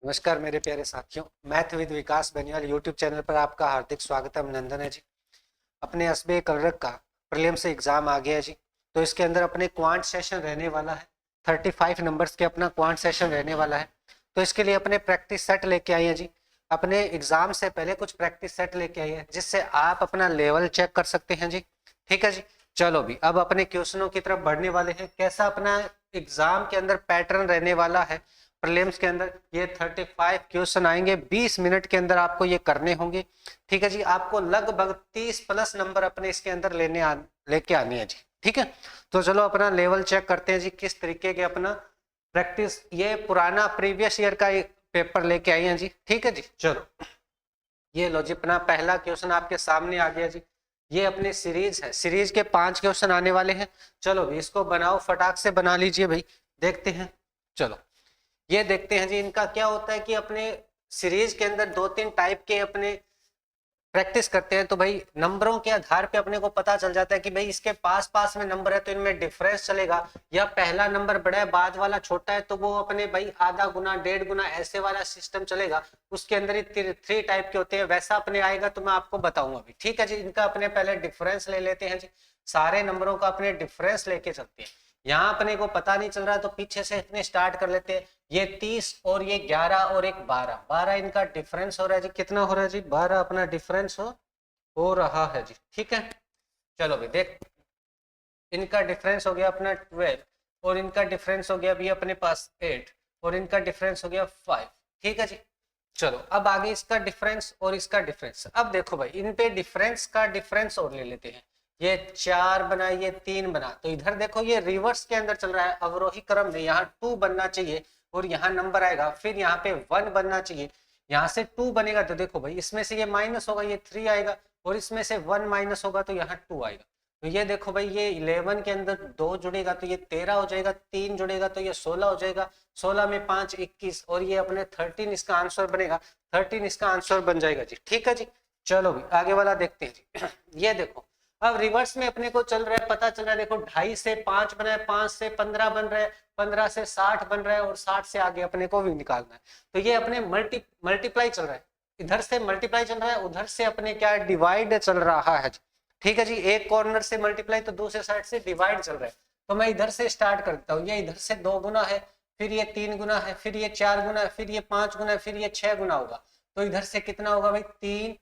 नमस्कार मेरे प्यारे साथियों, math with Vikas Beniyal YouTube channel पर आपका हार्दिक स्वागत है, अभिनंदन है जी। अपने एसबीआई क्लर्क का प्रीलिम से एग्जाम आ गया है जी। तो इसके अंदर अपने क्वांट सेशन रहने वाला है। 35 नंबर्स के अपना क्वांट सेशन रहने वाला है। तो इसके लिए अपने प्रैक्टिस सेट लेके आए हैं जी। अपने एग्जाम से पहले कुछ प्रैक्टिस सेट लेके आए हैं जिससे आप अपना लेवल चेक कर सकते हैं जी। ठीक है जी। चलो भी अब अपने क्वेश्चनों की तरफ बढ़ने वाले हैं। कैसा अपना एग्जाम के अंदर पैटर्न रहने वाला है प्रीलिम्स के अंदर, ये 35 क्वेश्चन आएंगे, 20 मिनट के अंदर आपको ये करने होंगे। ठीक है जी। आपको लगभग 30 प्लस नंबर अपने इसके अंदर लेके आने हैं जी। ठीक है। तो चलो अपना लेवल चेक करते हैं जी, किस तरीके के अपना प्रैक्टिस, ये पुराना प्रीवियस ईयर का एक पेपर लेके आई हैं जी। ठीक है जी। चलो ये लो जी, अपना पहला क्वेश्चन आपके सामने आ गया जी। ये अपने सीरीज है, सीरीज के 5 क्वेश्चन आने वाले हैं। चलो भी इसको बनाओ, फटाक से बना लीजिए भाई। देखते हैं। चलो ये देखते हैं जी, इनका क्या होता है कि अपने सीरीज के अंदर 2-3 टाइप के अपने प्रैक्टिस करते हैं। तो भाई नंबरों के आधार पे अपने को पता चल जाता है कि भाई इसके पास पास में नंबर है तो इनमें डिफरेंस चलेगा, या पहला नंबर बड़ा है बाद वाला छोटा है तो वो अपने भाई आधा गुना डेढ़ गुना ऐसे वाला सिस्टम चलेगा। उसके अंदर ही 3 टाइप के होते हैं, वैसा अपने आएगा तो मैं आपको बताऊंगा अभी। ठीक है जी। इनका अपने पहले डिफरेंस ले लेते हैं जी। सारे नंबरों का अपने डिफरेंस लेके चलते हैं। यहाँ अपने को पता नहीं चल रहा तो पीछे से इतने स्टार्ट कर लेते हैं। ये 30 और ये 11 और एक 12 इनका डिफरेंस हो रहा है जी। कितना हो रहा है जी? 12 अपना डिफरेंस हो रहा है जी। ठीक है। चलो भाई देख, इनका डिफरेंस हो गया अपना 12 और इनका डिफरेंस हो गया अभी अपने पास 8 और इनका डिफरेंस हो गया 5। ठीक है जी। चलो अब आगे इसका डिफरेंस और इसका डिफरेंस। अब देखो भाई इन पे डिफरेंस का डिफरेंस और ले लेते हैं। ये 4 बना, ये 3 बना, तो इधर देखो ये रिवर्स के अंदर चल रहा है, अवरोही क्रम में। यहाँ 2 बनना चाहिए और यहाँ नंबर आएगा, फिर यहाँ पे 1 बनना चाहिए, यहाँ से 2 बनेगा। तो देखो भाई इसमें से ये माइनस होगा, ये 3 आएगा, और इसमें से 1 माइनस होगा तो यहाँ 2 आएगा। तो ये देखो भाई ये 11 के अंदर 2 जुड़ेगा तो ये 13 हो जाएगा, 3 जुड़ेगा तो ये 16 हो जाएगा, 16 में 5 21, और ये अपने 13 इसका आंसर बनेगा, 13 इसका आंसर बन जाएगा जी। ठीक है जी। चलो भी आगे वाला देखते हैं जी। ये देखो अब रिवर्स में अपने को चल रहा है, पता चल रहा है, देखो 2.5 से 5 बना है, 5 से 15 बन रहा है, 15 से 60 बन रहा है, और 60 से आगे अपने को भी निकालना है। तो ये अपने मल्टीप्लाई चल रहा है, इधर से मल्टीप्लाई चल रहा है, उधर से अपने क्या डिवाइड चल रहा है। ठीक है जी। एक कॉर्नर से मल्टीप्लाई तो दूसरे साइड से डिवाइड चल रहा है। तो मैं इधर से स्टार्ट करता हूँ। ये इधर से 2 गुना है, फिर ये 3 गुना है, फिर ये 4 गुना है, फिर ये 5 गुना है, फिर ये 6 गुना होगा। तो इधर से कितना होगा भाई? 3,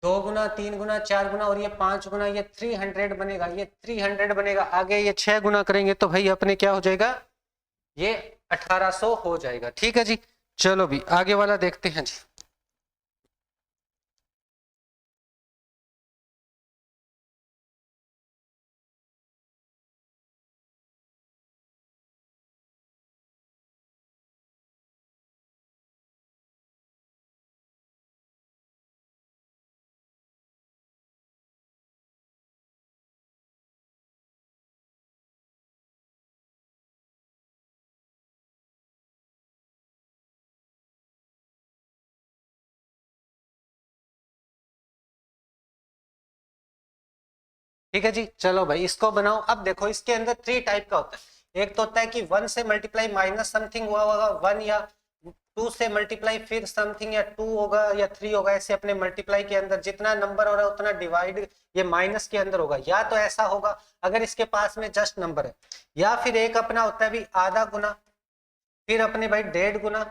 2 गुना, 3 गुना, 4 गुना, और ये 5 गुना, ये 300 बनेगा, ये 300 बनेगा। आगे ये 6 गुना करेंगे तो भाई अपने क्या हो जाएगा? ये 1800 हो जाएगा। ठीक है जी। चलो भी आगे वाला देखते हैं जी। ठीक है जी। चलो भाई इसको बनाओ। अब देखो इसके अंदर 3 टाइप का होता है। एक तो होता है कि 1 से मल्टीप्लाई माइनस समथिंग हुआ होगा, 1, या 2 से मल्टीप्लाई फिर समथिंग, या 2 होगा या 3 होगा। ऐसे अपने मल्टीप्लाई के अंदर जितना नंबर हो रहा है उतना डिवाइड ये माइनस के अंदर होगा। या तो ऐसा होगा अगर इसके पास में जस्ट नंबर है, या फिर एक अपना होता है भी आधा गुना, फिर अपने भाई डेढ़ गुना,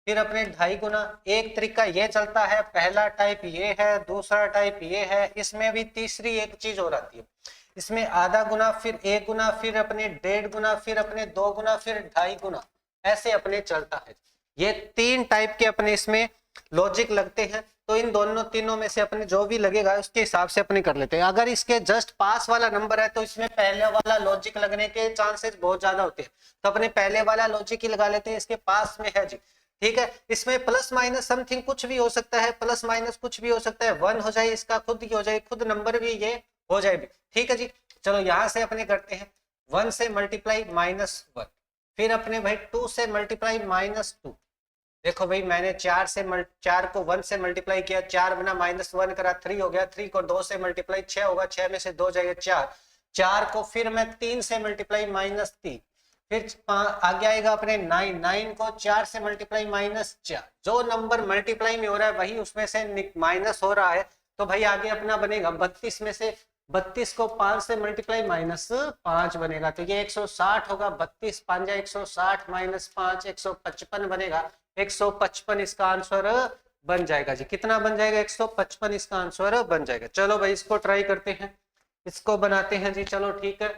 फिर अपने 2.5 गुना। एक तरीका ये चलता है, पहला टाइप ये है, दूसरा टाइप ये है। इसमें भी तीसरी एक चीज और आती है, इसमें आधा गुना, फिर 1 गुना, फिर अपने डेढ़ गुना, फिर अपने 2 गुना, फिर 2.5 गुना, ऐसे अपने चलता है। ये 3 टाइप के अपने इसमें लॉजिक लगते हैं। तो इन दोनों तीनों में से अपने जो भी लगेगा उसके हिसाब से अपने कर लेते हैं। अगर इसके जस्ट पास वाला नंबर है तो इसमें पहले वाला लॉजिक लगने के चांसेस बहुत ज्यादा होते हैं, तो अपने पहले वाला लॉजिक ही लगा लेते हैं, इसके पास में है जी। ठीक है। इसमें प्लस माइनस समथिंग कुछ भी हो सकता है, प्लस माइनस कुछ भी हो सकता है, 1 हो जाए, इसका खुद ही हो जाए, खुद नंबर भी ये हो जाए भी। ठीक है जी। चलो यहां से अपने करते हैं 1 से मल्टीप्लाई -1, फिर अपने भाई 2 से मल्टीप्लाई -2। देखो भाई मैंने 4 को 1 से मल्टीप्लाई किया, 4 बना, -1 करा, 3 हो गया, 3 को 2 से मल्टीप्लाई 6 होगा, 6 में से 2 जाएगा 4, 4 को फिर मैं 3 से मल्टीप्लाई -3, फिर आगे आएगा अपने 9, 9 को 4 से मल्टीप्लाई -4, जो नंबर मल्टीप्लाई में हो रहा है वही उसमें से माइनस हो रहा है, तो भाई आगे अपना बनेगा 32 में से 32 को 5 से मल्टीप्लाई -5 बनेगा, तो ये 160 होगा। 32 5 160 -5 155 बनेगा। 155 इसका आंसर बन जाएगा जी। कितना बन जाएगा? 155 इसका आंसर बन जाएगा। चलो भाई इसको ट्राई करते हैं, इसको बनाते हैं जी। चलो ठीक है।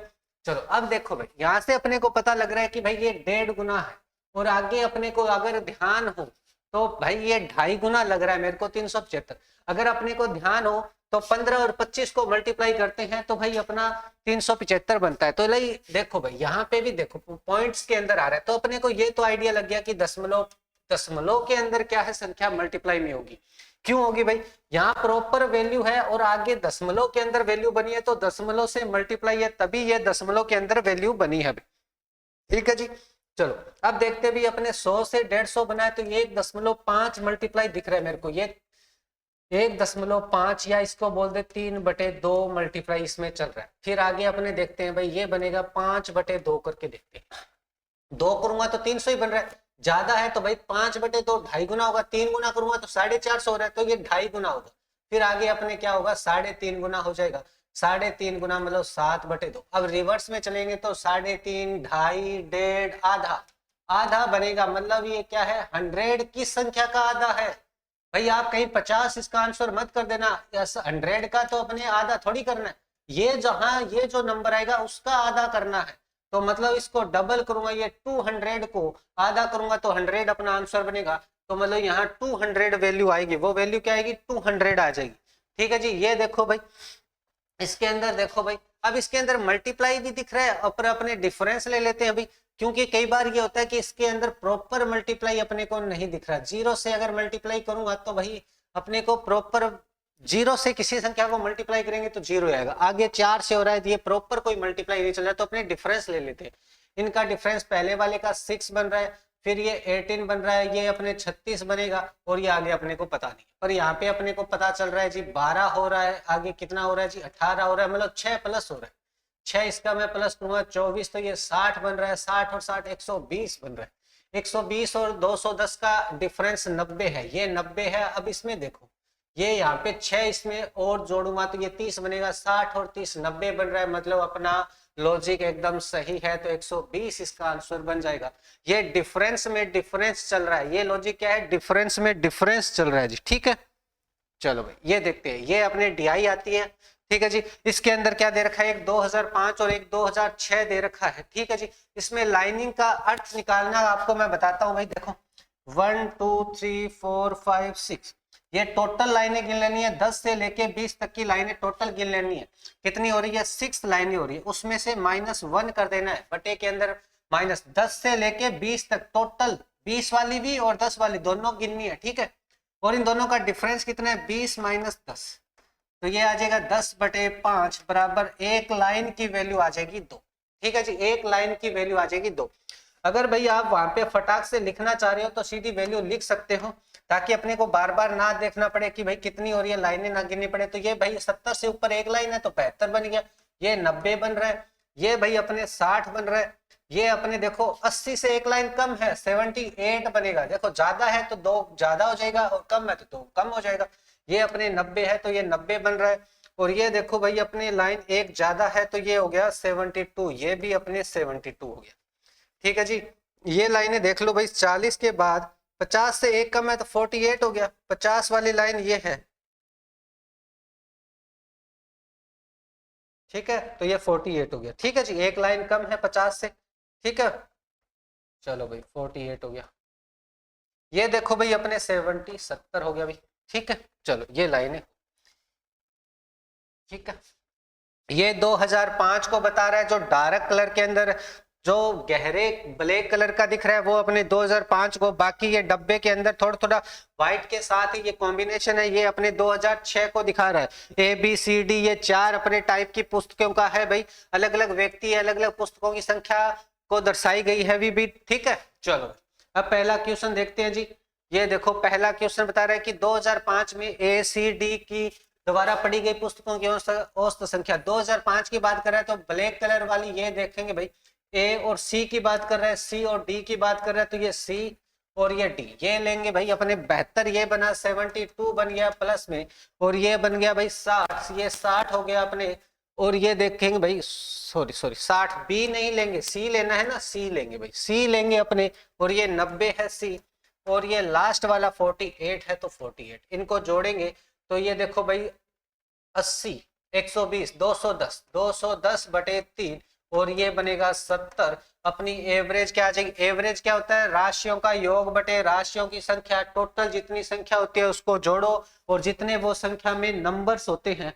चलो अब देखो भाई, यहाँ से अपने को पता लग रहा है कि भाई ये 1.5 गुना है, और आगे अपने को अगर ध्यान हो तो भाई ये 2.5 गुना लग रहा है मेरे को 375। अगर अपने को ध्यान हो तो 15 और 25 को मल्टीप्लाई करते हैं तो भाई अपना 375 बनता है। तो भाई देखो भाई यहाँ पे भी देखो पॉइंट्स के अंदर आ रहा है, तो अपने को ये तो आइडिया लग गया कि दशमलव के अंदर क्या है, संख्या मल्टीप्लाई में होगी। क्यों होगी भाई? यहाँ प्रॉपर वैल्यू है और आगे दशमलव के अंदर वैल्यू बनी है, तो दशमलव से मल्टीप्लाई है, तभी ये दशमलव के अंदर वैल्यू बनी है। ठीक है जी। चलो अब देखते भी अपने 100 से 150 बनाए तो ये 1.5 मल्टीप्लाई दिख रहा है मेरे को, ये 1.5 या इसको बोल दे 3/2 मल्टीप्लाई इसमें चल रहा है। फिर आगे अपने देखते हैं भाई ये बनेगा 5/2 करके देखते हैं। 2 करूंगा तो 300 ही बन रहा है, ज्यादा है तो भाई 5/2 2.5 गुना होगा, 3 गुना करूंगा तो 450 हो रहा है, तो ये 2.5 गुना होगा। फिर आगे अपने क्या होगा 3.5 गुना हो जाएगा, 3.5 गुना मतलब 7/2। अब रिवर्स में चलेंगे तो 3.5 2.5 1.5 आधा, आधा बनेगा, मतलब ये क्या है 100 की संख्या का आधा है। भाई आप कहीं 50 इसका आंसर मत कर देना, 100 का तो अपने आधा थोड़ी करना है, ये जहां ये जो नंबर आएगा उसका आधा करना है। तो मतलब इसको डबल करूंगा, ये 200 को आधा करूंगा तो 100 अपना आंसर बनेगा। तो मतलब यहाँ 200 वैल्यू आएगी, वो वैल्यू क्या आएगी 200 आ जाएगी। ठीक है जी। ये देखो भाई इसके अंदर देखो भाई, अब इसके अंदर मल्टीप्लाई भी दिख रहा है, और अपने डिफरेंस ले लेते हैं भाई, क्योंकि कई बार ये होता है कि इसके अंदर प्रॉपर मल्टीप्लाई अपने को नहीं दिख रहा। 0 से अगर मल्टीप्लाई करूंगा तो भाई अपने को प्रॉपर 0 से किसी संख्या को मल्टीप्लाई करेंगे तो 0 आएगा। आगे 4 से हो रहा है तो ये प्रॉपर कोई मल्टीप्लाई नहीं चल रहा है, तो अपने डिफरेंस ले लेते हैं। इनका डिफरेंस पहले वाले का 6 बन रहा है, फिर ये 18 बन रहा है, ये अपने 36 बनेगा, और ये आगे अपने को पता नहीं, पर यहाँ पे अपने को पता चल रहा है जी 12 हो रहा है, आगे कितना हो रहा है जी 18 हो रहा है, मतलब 6 प्लस हो रहा है। 6 इसका मैं प्लस करूंगा 24, तो ये 60 बन रहा है, 60 और 60 120 बन रहा है। 120 और 210 का डिफरेंस 90 है, ये 90 है। अब इसमें देखो ये यहाँ पे 6 इसमें और जोड़ूंगा तो ये 30 बनेगा, 60 और 30 90 बन रहा है, मतलब अपना लॉजिक एकदम सही है, तो 120 इसका आंसर बन जाएगा। ये डिफरेंस में डिफरेंस चल रहा है, ये लॉजिक क्या है डिफरेंस में डिफरेंस चल रहा है जी। ठीक है। चलो भाई ये देखते हैं, ये अपने DI आती है। ठीक है जी। इसके अंदर क्या दे रखा है, एक 2005 और एक 2006 दे रखा है। ठीक है जी। इसमें लाइनिंग का अर्थ निकालना आपको मैं बताता हूं भाई। देखो 1 2 3 4 5 6 ये टोटल लाइनें गिन लेनी है, 10 से लेके 20 तक की लाइनें टोटल गिन लेनी है। कितनी हो रही है 6 लाइनें हो रही है, उसमें से -1 कर देना है, बटे के अंदर माइनस 10 से लेके 20 तक टोटल 20 वाली भी और 10 वाली दोनों गिननी है। ठीक है। और इन दोनों का डिफरेंस कितना है 20 - 10, तो ये आ जाएगा 10/5 बराबर एक लाइन की वैल्यू आ जाएगी 2। ठीक है जी। एक लाइन की वैल्यू आ जाएगी 2। अगर भाई आप वहां पे फटाक से लिखना चाह रहे हो तो सीधी वैल्यू लिख सकते हो, ताकि अपने को बार बार ना देखना पड़े कि भाई कितनी हो रही है, लाइनें ना गिननी पड़े। तो ये भाई 70 से ऊपर एक लाइन है तो 75 बन गया, ये 90 बन रहा है, ये भाई अपने 60 बन रहा है, ये अपने देखो 80 से एक लाइन कम है 78 बनेगा। देखो ज्यादा है तो 2 ज्यादा हो जाएगा और कम है तो 2 कम हो जाएगा। ये अपने 90 है तो ये 90 बन रहा है, और ये देखो भाई अपने लाइन एक ज्यादा है तो ये हो गया 72, ये भी अपने 72 हो गया। ठीक है जी। ये लाइनें देख लो भाई, 40 के बाद 50 से एक कम है तो 48 हो गया, 50 वाली लाइन ये है। ठीक है। तो ये 48 हो गया। ठीक है जी। एक लाइन कम है 50 से। ठीक है। चलो भाई 48 हो गया। ये देखो भाई अपने 70 हो गया भाई। ठीक है। चलो ये लाइनें, ठीक है। ये 2005 को बता रहा है, जो डार्क कलर के अंदर जो गहरे ब्लैक कलर का दिख रहा है वो अपने 2005 को, बाकी ये डब्बे के अंदर थोड़ा थोड़ा व्हाइट के साथ ही ये कॉम्बिनेशन है, ये अपने 2006 को दिखा रहा है। ABCD ये 4 अपने टाइप की पुस्तकों का है भाई, अलग अलग व्यक्ति अलग अलग पुस्तकों की संख्या को दर्शाई गई है भी। ठीक है। चलो अब पहला क्वेश्चन देखते हैं जी। ये देखो पहला क्वेश्चन बता रहा है कि 2005 में ACD की दोबारा पढ़ी गई पुस्तकों की औसत संख्या। 2005 की बात कर रहा है तो ब्लैक कलर वाली ये देखेंगे भाई, ए और सी की बात कर रहे हैं, सी और डी की बात कर रहे हैं, तो ये सी और ये डी, ये लेंगे भाई अपने 72, ये बना 72 बन गया प्लस में, और ये बन गया भाई 60, ये 60 हो गया अपने, और ये देखेंगे भाई सॉरी 60 बी नहीं लेंगे, सी लेना है ना, सी लेंगे भाई, सी लेंगे अपने, और ये 90 है सी, और ये लास्ट वाला 48 है, तो 48 इनको जोड़ेंगे तो ये देखो भाई 80, 120, 210, 210 बटे 3, और ये बनेगा 70। अपनी एवरेज क्या आ जाएगी? एवरेज क्या होता है? राशियों का योग बटे राशियों की संख्या, टोटल जितनी संख्या होती है उसको जोड़ो, और जितने वो संख्या में नंबर्स होते हैं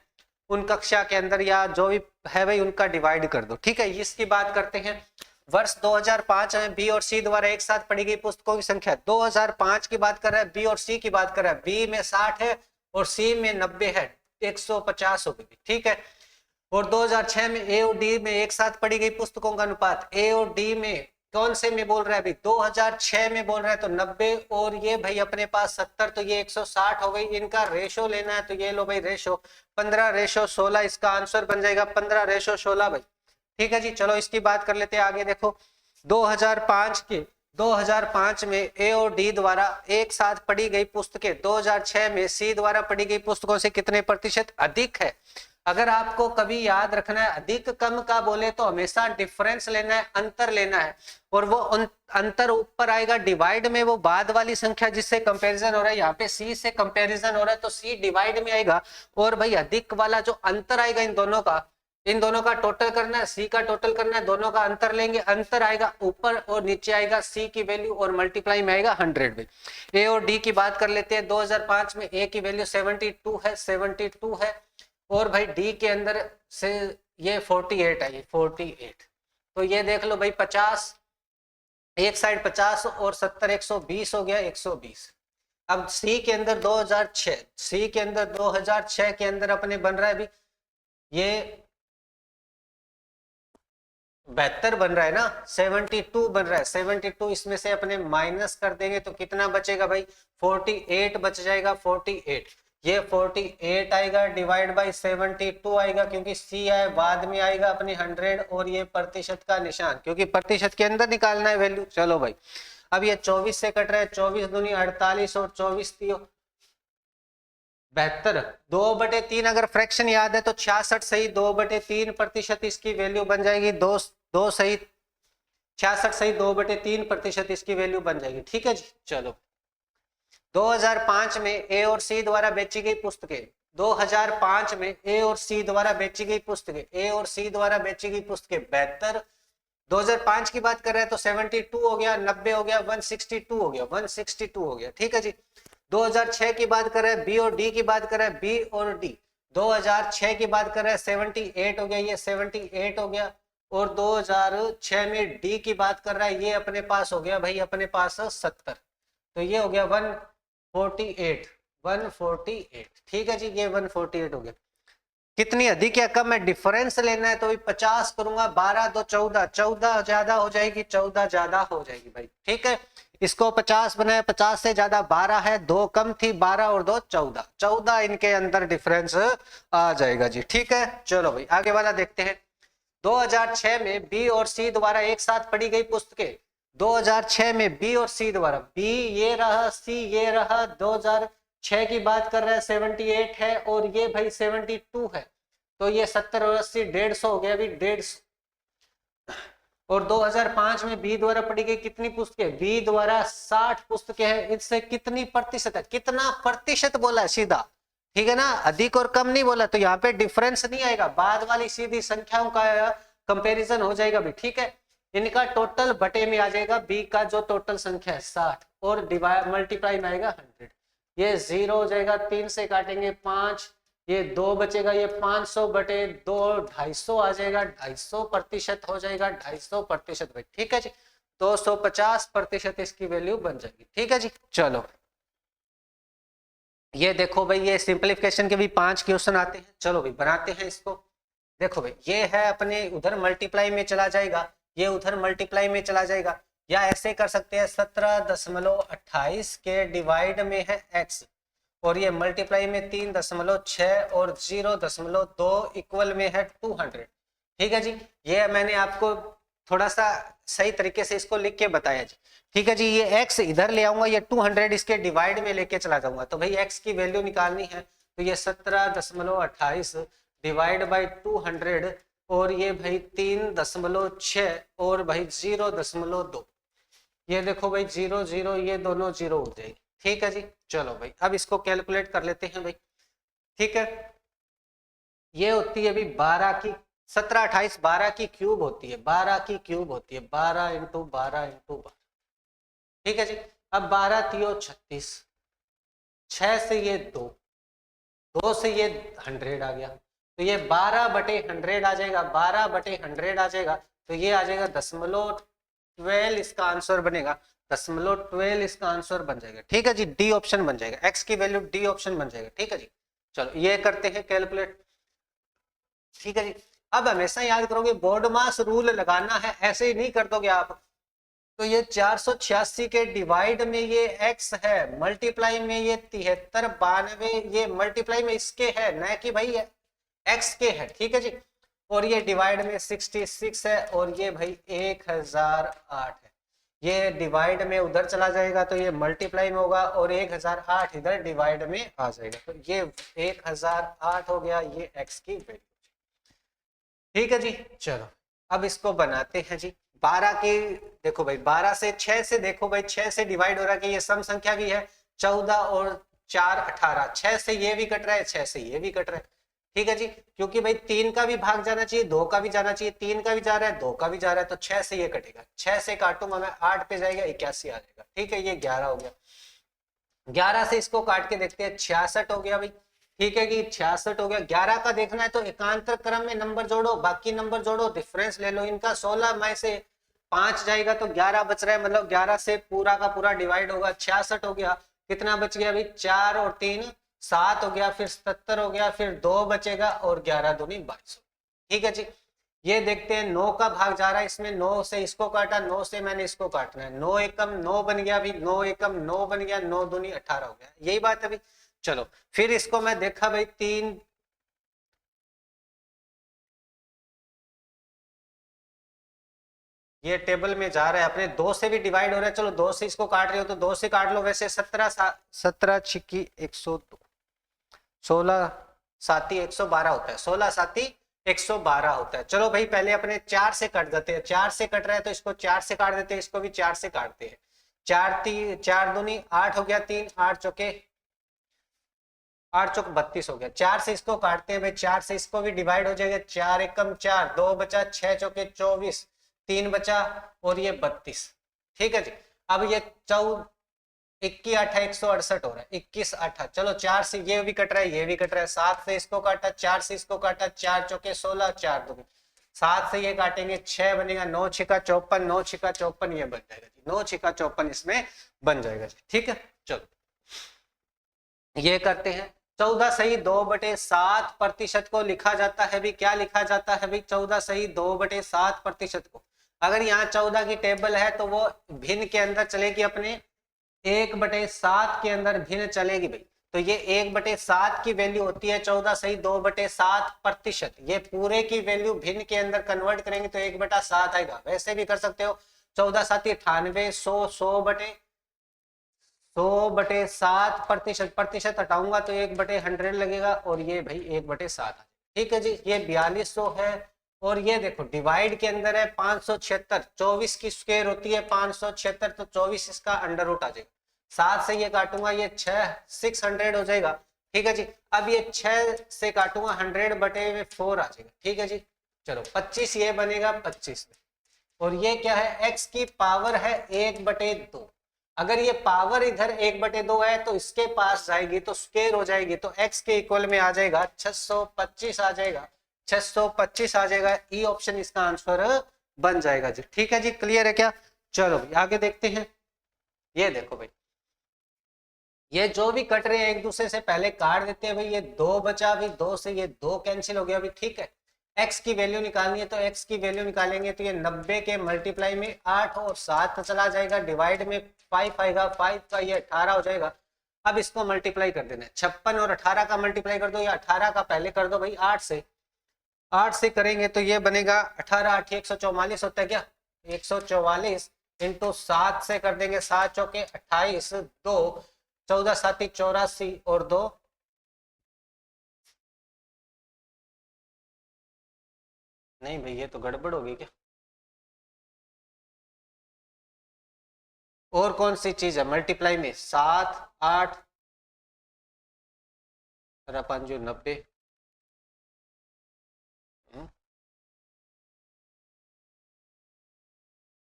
उन कक्षा के अंदर या जो भी है भाई उनका डिवाइड कर दो। ठीक है, इसकी बात करते हैं। वर्ष 2005 में बी और सी द्वारा एक साथ पढ़ी गई पुस्तकों की संख्या, 2005 की बात कर रहा है, बी और सी की बात कर रहा है, बी में 60 है और सी में 90 है, 150 हो गई। ठीक है, और 2006 में ए और डी में एक साथ पढ़ी गई पुस्तकों का अनुपात, ए और डी में कौन से में बोल रहा है भाई? 2006 में बोल रहा है, तो 90, और ये भाई अपने पास 70, तो ये 160 हो गई। इनका रेशो लेना है तो ये लो भाई रेशो, 15:16 इसका आंसर बन जाएगा, 15:16 भाई। ठीक है जी, चलो इसकी बात कर लेते हैं आगे। देखो 2005 में ए और डी द्वारा एक साथ पढ़ी गई पुस्तकें 2006 में सी द्वारा पढ़ी गई पुस्तकों से कितने प्रतिशत अधिक है? अगर आपको कभी याद रखना है अधिक कम का बोले तो हमेशा डिफरेंस लेना है, अंतर लेना है, और वो अंतर ऊपर आएगा डिवाइड में, वो बाद वाली संख्या जिससे कंपैरिजन हो रहा है, यहाँ पे सी से कंपैरिजन हो रहा है तो सी डिवाइड में आएगा, और भाई अधिक वाला जो अंतर आएगा इन दोनों का टोटल करना है, सी का टोटल करना है, दोनों का अंतर लेंगे, अंतर आएगा ऊपर और नीचे आएगा सी की वैल्यू, और मल्टीप्लाई में आएगा 100 में। ए और डी की बात कर लेते हैं। 2005 में ए की वैल्यू 72 है, और भाई डी के अंदर से ये 48 आई, 48, तो ये देख लो भाई 50, एक साइड 50 और 70, 120 हो गया, 120। अब सी के अंदर 2006, सी के अंदर 2006 के अंदर अपने बन रहा है अभी ये 72 बन रहा है ना, 72 बन रहा है, 72 इसमें से अपने माइनस कर देंगे तो कितना बचेगा भाई? 48 बच जाएगा, 48, ये 48 आएगा डिवाइड बाई 72 आएगा, क्योंकि सी आए बाद में आएगा अपनी 100, और ये प्रतिशत का निशान, क्योंकि प्रतिशत के अंदर निकालना है वैल्यू। चलो भाई, अब ये 24 से कट रहा है, 24 दूनी 48 और 24 तीय 72, 2/3 अगर फ्रैक्शन याद है तो 66 सही 2/3 प्रतिशत इसकी वैल्यू बन जाएगी, दो सही 66 सही 2/3 प्रतिशत इसकी वैल्यू बन जाएगी। ठीक है जी, चलो 2005 में ए और सी द्वारा बेची गई पुस्तकें, 2005 में ए और सी द्वारा बेची गई पुस्तकें, ए और सी द्वारा बेची गई पुस्तकें 72, 2005 की बात कर रहे हैं तो 72 हो गया, 90 हो गया, 162 हो गया, 162 हो गया। ठीक है जी, 2006 की बात कर रहे हैं, बी और डी की बात कर रहे हैं, बी और डी 2006 की बात कर रहे हैं, 78 हो गया, ये 78 हो गया, और 2006 में डी की बात कर रहा है, ये अपने पास हो गया भाई अपने पास 70, तो ये हो गया 148। ठीक है जी, ये 148 हो गया। कितनी अधिक या कम है डिफरेंस लेना है तो 50 करूंगा, 12 2 14, 14 ज्यादा हो जाएगी, 14 ज्यादा हो जाएगी भाई। ठीक है, इसको 50 बनाया, 50 से ज्यादा 12 है, 2 कम थी, 12 और 2 14, 14 इनके अंदर डिफरेंस आ जाएगा जी। ठीक है, चलो भाई आगे वाला देखते हैं। 2006 में बी और सी द्वारा एक साथ पढ़ी गई पुस्तकें, 2006 में बी और सी द्वारा, बी ये रहा, सी ये रहा, 2006 की बात कर रहे हैं 78 है, और ये भाई 72 है, तो ये 70 और 80 150 हो गया अभी 150। और 2005 में बी द्वारा पढ़ी गई कितनी पुस्तकें? बी द्वारा 60 पुस्तकें हैं, इससे कितनी प्रतिशत है? कितना प्रतिशत बोला है सीधा, ठीक है ना, अधिक और कम नहीं बोला, तो यहाँ पे डिफरेंस नहीं आएगा, बाद वाली सीधी संख्याओं का कंपैरिजन हो जाएगा भी। ठीक है, इनका टोटल बटे में आ जाएगा, बी का जो टोटल संख्या है 60, और डिवाइड मल्टीप्लाई में आएगा 100, ये 0 हो जाएगा, 3 से काटेंगे 5, ये 2 बचेगा, ये 500 बटे 2 250 आ जाएगा, 250% हो जाएगा, 250% भाई। ठीक है जी, 250% इसकी वैल्यू बन जाएगी। ठीक है जी, चलो ये देखो भाई, ये सिंपलीफिकेशन के भी 5 क्वेश्चन आते हैं, चलो भाई बनाते हैं इसको। देखो भाई, ये है अपने उधर मल्टीप्लाई में चला जाएगा, ये उधर मल्टीप्लाई में चला जाएगा, या ऐसे कर सकते हैं 17.28 के डिवाइड में है x, और ये मल्टीप्लाई में 3.6 और 0.2 इक्वल में है 200। ठीक है जी, ये मैंने आपको थोड़ा सा सही तरीके से इसको लिख के बताया जी। ठीक है जी, ये x इधर ले आऊंगा, ये 200 इसके डिवाइड में लेके चला जाऊंगा, तो भाई x की वैल्यू निकालनी है, तो ये 17.28 डिवाइड बाई 200 और ये भाई 3.6 और भाई 0.2, ये देखो भाई 0 0, ये दोनों 0 हो जाएगी। ठीक है जी, चलो भाई अब इसको कैलकुलेट कर लेते हैं भाई। ठीक है, ये होती है भाई 12 की 17 28 12 की क्यूब होती है, 12 की क्यूब होती है, 12 इंटू 12 इंटू 12। ठीक है जी, अब 12 3 36, 6 से ये 2, 2 से ये 100 आ गया, तो ये 12/100 आ जाएगा, 12/100 आ जाएगा, तो ये आ जाएगा 0.12 इसका आंसर बनेगा, 0.12 इसका आंसर बन जाएगा। ठीक है जी, डी ऑप्शन बन जाएगा, एक्स की वैल्यू डी ऑप्शन बन जाएगा। ठीक है जी, चलो ये करते हैं कैलकुलेट। ठीक है जी, अब हमेशा याद करोगे बोर्ड मास रूल लगाना है, ऐसे ही नहीं कर दोगे आप। तो ये 486 के डिवाइड में ये x है, मल्टीप्लाई में ये 73 92, ये मल्टीप्लाई में इसके है, न कि भाई x के है। ठीक है जी, और ये डिवाइड में 66 है, और ये भाई 1008 है, ये डिवाइड में उधर चला जाएगा तो ये मल्टीप्लाई में होगा, और 1008 इधर डिवाइड में आ जाएगा, तो ये 1008 हो गया, ये x की वैल्यू। ठीक है जी, चलो अब इसको बनाते हैं जी। 12 की देखो भाई, 12 से 6 से देखो भाई, 6 से डिवाइड हो रहा है कि ये सम संख्या भी है, 14 और 4 18, 6 से ये भी कट रहा है, 6 से ये भी कट रहा है। ठीक है जी, क्योंकि भाई 3 का भी भाग जाना चाहिए, 2 का भी जाना चाहिए, 3 का भी जा रहा है, 2 का भी जा रहा है, तो 6 से ये कटेगा, 6 से काटूंगा मैं, 8 पे जाएगा, 81 आ जाएगा। ठीक है, ये 11 हो गया, 11 से इसको काट के देखते हैं, 66 हो गया भाई। ठीक है कि 66 हो गया। 11 का देखना है तो एकांतर क्रम में नंबर जोड़ो, बाकी नंबर जोड़ो, डिफरेंस ले लो इनका। 16 में से 5 जाएगा तो 11 बच रहा है, मतलब 11 से पूरा का पूरा डिवाइड होगा। 66 हो गया, कितना बच गया भाई, 4 और 3 7 हो गया, फिर 77 हो गया, फिर 2 बचेगा, और 11 दूनी 22। ठीक है जी, ये देखते हैं 9 का भाग जा रहा है इसमें, 9 से इसको काटा, 9 से मैंने इसको काटना है, 9 एकम 9 बन गया भाई, 9 एकम 9 बन गया, 9 दूनी 18 हो गया, यही बात है भाई। चलो फिर इसको मैं देखा भाई 3 ये टेबल में जा रहा है अपने, 2 से भी डिवाइड हो रहा है, चलो 2 से इसको काट रहे हो तो 2 से काट लो। वैसे 17 छिक्की 102, 16 साती 112 होता है, 16 साती 112 होता है। चलो भाई पहले अपने 4 से कट देते हैं, 4 से कट रहा है तो इसको 4 से काट देते हैं, इसको भी 4 से काटते हैं। 4 दूनी 8 हो गया, 3 8 चौके 8 चौक 32 हो गया। 4 से इसको काटते हैं भाई, 4 से इसको भी डिवाइड हो जाएगा, 4 एकम 4, 2 बचा, 6 चौके 24, 3 बचा, और ये 32। ठीक है जी, अब ये 21 8 168 हो रहा है, 21 8, चलो 4 से ये भी कट रहा है, ये भी कट रहा है, 7 से इसको काटा, 4 से इसको काटा, 4 चौके 16, 4 दूनी 7 से ये काटेंगे, 6 बनेगा, 9 छिका 54, 9 छिका 54, ये बन जाएगा जी, 9 छिका 54 इसमें बन जाएगा जी। ठीक है, चलो ये करते हैं। 14 सही 2/7% को लिखा जाता है भी, क्या लिखा जाता है भाई, 14 सही 2/7% को। अगर यहाँ 14 की टेबल है तो वो भिन्न के अंदर चलेगी, अपने 1/7 के अंदर भिन्न चलेगी भाई, तो ये 1/7 की वैल्यू होती है 14 सही 2/7%। ये पूरे की वैल्यू भिन्न के अंदर कन्वर्ट करेंगे तो 1/7 आएगा। वैसे भी कर सकते हो, 14 7 98, 100/7%, प्रतिशत हटाऊंगा तो 1/100 लगेगा, और ये भाई 1/7। ठीक है जी, ये 4200 है, और ये देखो डिवाइड के अंदर है 576, 24 की स्क्वायर होती है 576, तो 24 इसका अंडर रूट आ जाएगा। 7 से ये काटूंगा, ये 600 हो जाएगा। ठीक है जी, अब ये 6 से काटूंगा, 100/4 आ जाएगा। ठीक है जी, चलो 25 ये बनेगा 25 में, और ये क्या है, x की पावर है 1/2। अगर ये पावर इधर 1/2 है तो इसके पास जाएगी तो स्क्वायर हो जाएगी, तो x के इक्वल में आ जाएगा 625 आ जाएगा, 625 आ जाएगा। ई ऑप्शन इसका आंसर बन जाएगा जी। ठीक है जी, क्लियर है क्या? चलो आगे देखते हैं। ये देखो भाई, ये जो भी कट रहे हैं एक दूसरे से पहले काट देते हैं भाई। ये 2 बचा भाई, 2 से ये 2 कैंसिल हो गया भाई। ठीक है, x की वैल्यू निकालनी है तो x की वैल्यू निकालेंगे तो ये 90 के मल्टीप्लाई में 8 और 7 चला जाएगा, डिवाइड में 5 आएगा, 5 का ये 18 हो जाएगा। अब इसको मल्टीप्लाई कर देना है, 56 और 18 का मल्टीप्लाई कर दो, या 18 का पहले कर दो भाई 8 से। 8 से करेंगे तो ये बनेगा 18 8 144 होता है क्या, 144 इंटू 7 से कर देंगे, 7 चौके 28, 2 14 7 84 और 2 नहीं भाई ये तो गड़बड़ होगी क्या। और कौन सी चीज है मल्टीप्लाई में, 7 8 5 90।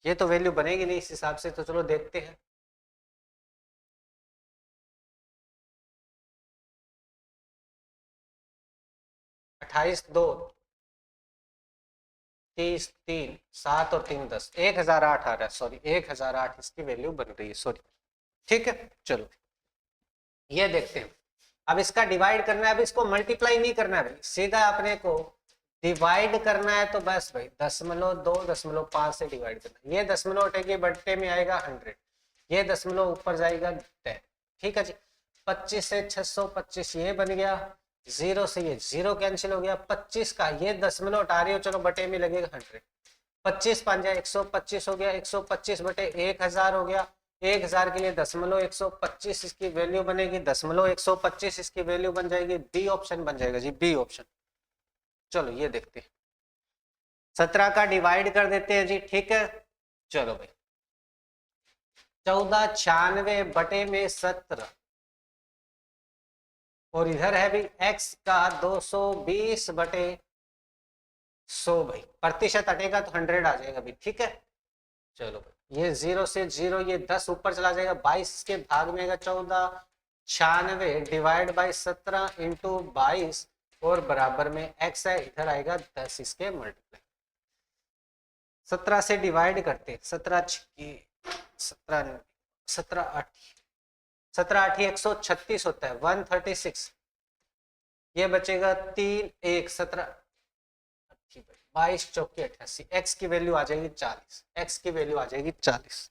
ये तो वैल्यू बनेगी नहीं इस हिसाब से, तो चलो देखते हैं। अट्ठाईस 2 30 3 7 और 3 10, 1008 आ रहा है, सॉरी 1008 इसकी वैल्यू बन रही है, सॉरी। ठीक है चलो ये देखते हैं। अब इसका डिवाइड करना है, अब इसको मल्टीप्लाई नहीं करना है भाई, सीधा अपने को डिवाइड करना है। तो बस भाई 0.2 0.5 से डिवाइड करना, ये दशमलव हटेगी बट्टे में आएगा 100, ये दशमलव ऊपर जाएगा 10। ठीक है जी, 25 से 625 ये बन गया, 0 से ये 0 कैंसिल हो गया, 25 का ये दशमलव हटा रही हो, चलो बटे में लगेगा 100, 25 5 125 हो गया, 125 बटे 1000 हो गया, 1000 के लिए दशमलव 125 इसकी वैल्यू बनेगी, दशमलव 125 इसकी वैल्यू बन जाएगी, बी ऑप्शन बन जाएगा जी, बी ऑप्शन। चलो ये देखते हैं, 17 का डिवाइड कर देते हैं जी। ठीक है चलो भाई, 1496 बटे में 17 और इधर है भी x का 220 बटे 100 भाई, प्रतिशत हटेगा तो 100 आ जाएगा भाई। ठीक है चलो भाई, ये 0 से 0 ये 10 ऊपर चला जाएगा, 22 के भाग में आएगा 1496 डिवाइड बाई 17 इंटू 22 और बराबर में x है, इधर आएगा 10 इसके मल्टीप्लाई। 17 से डिवाइड करते, 17 17 17 8 17 8 136 होता है, 136, ये बचेगा 3 1 17 22 चौके 88, x की वैल्यू आ जाएगी 40, x की वैल्यू आ जाएगी 40।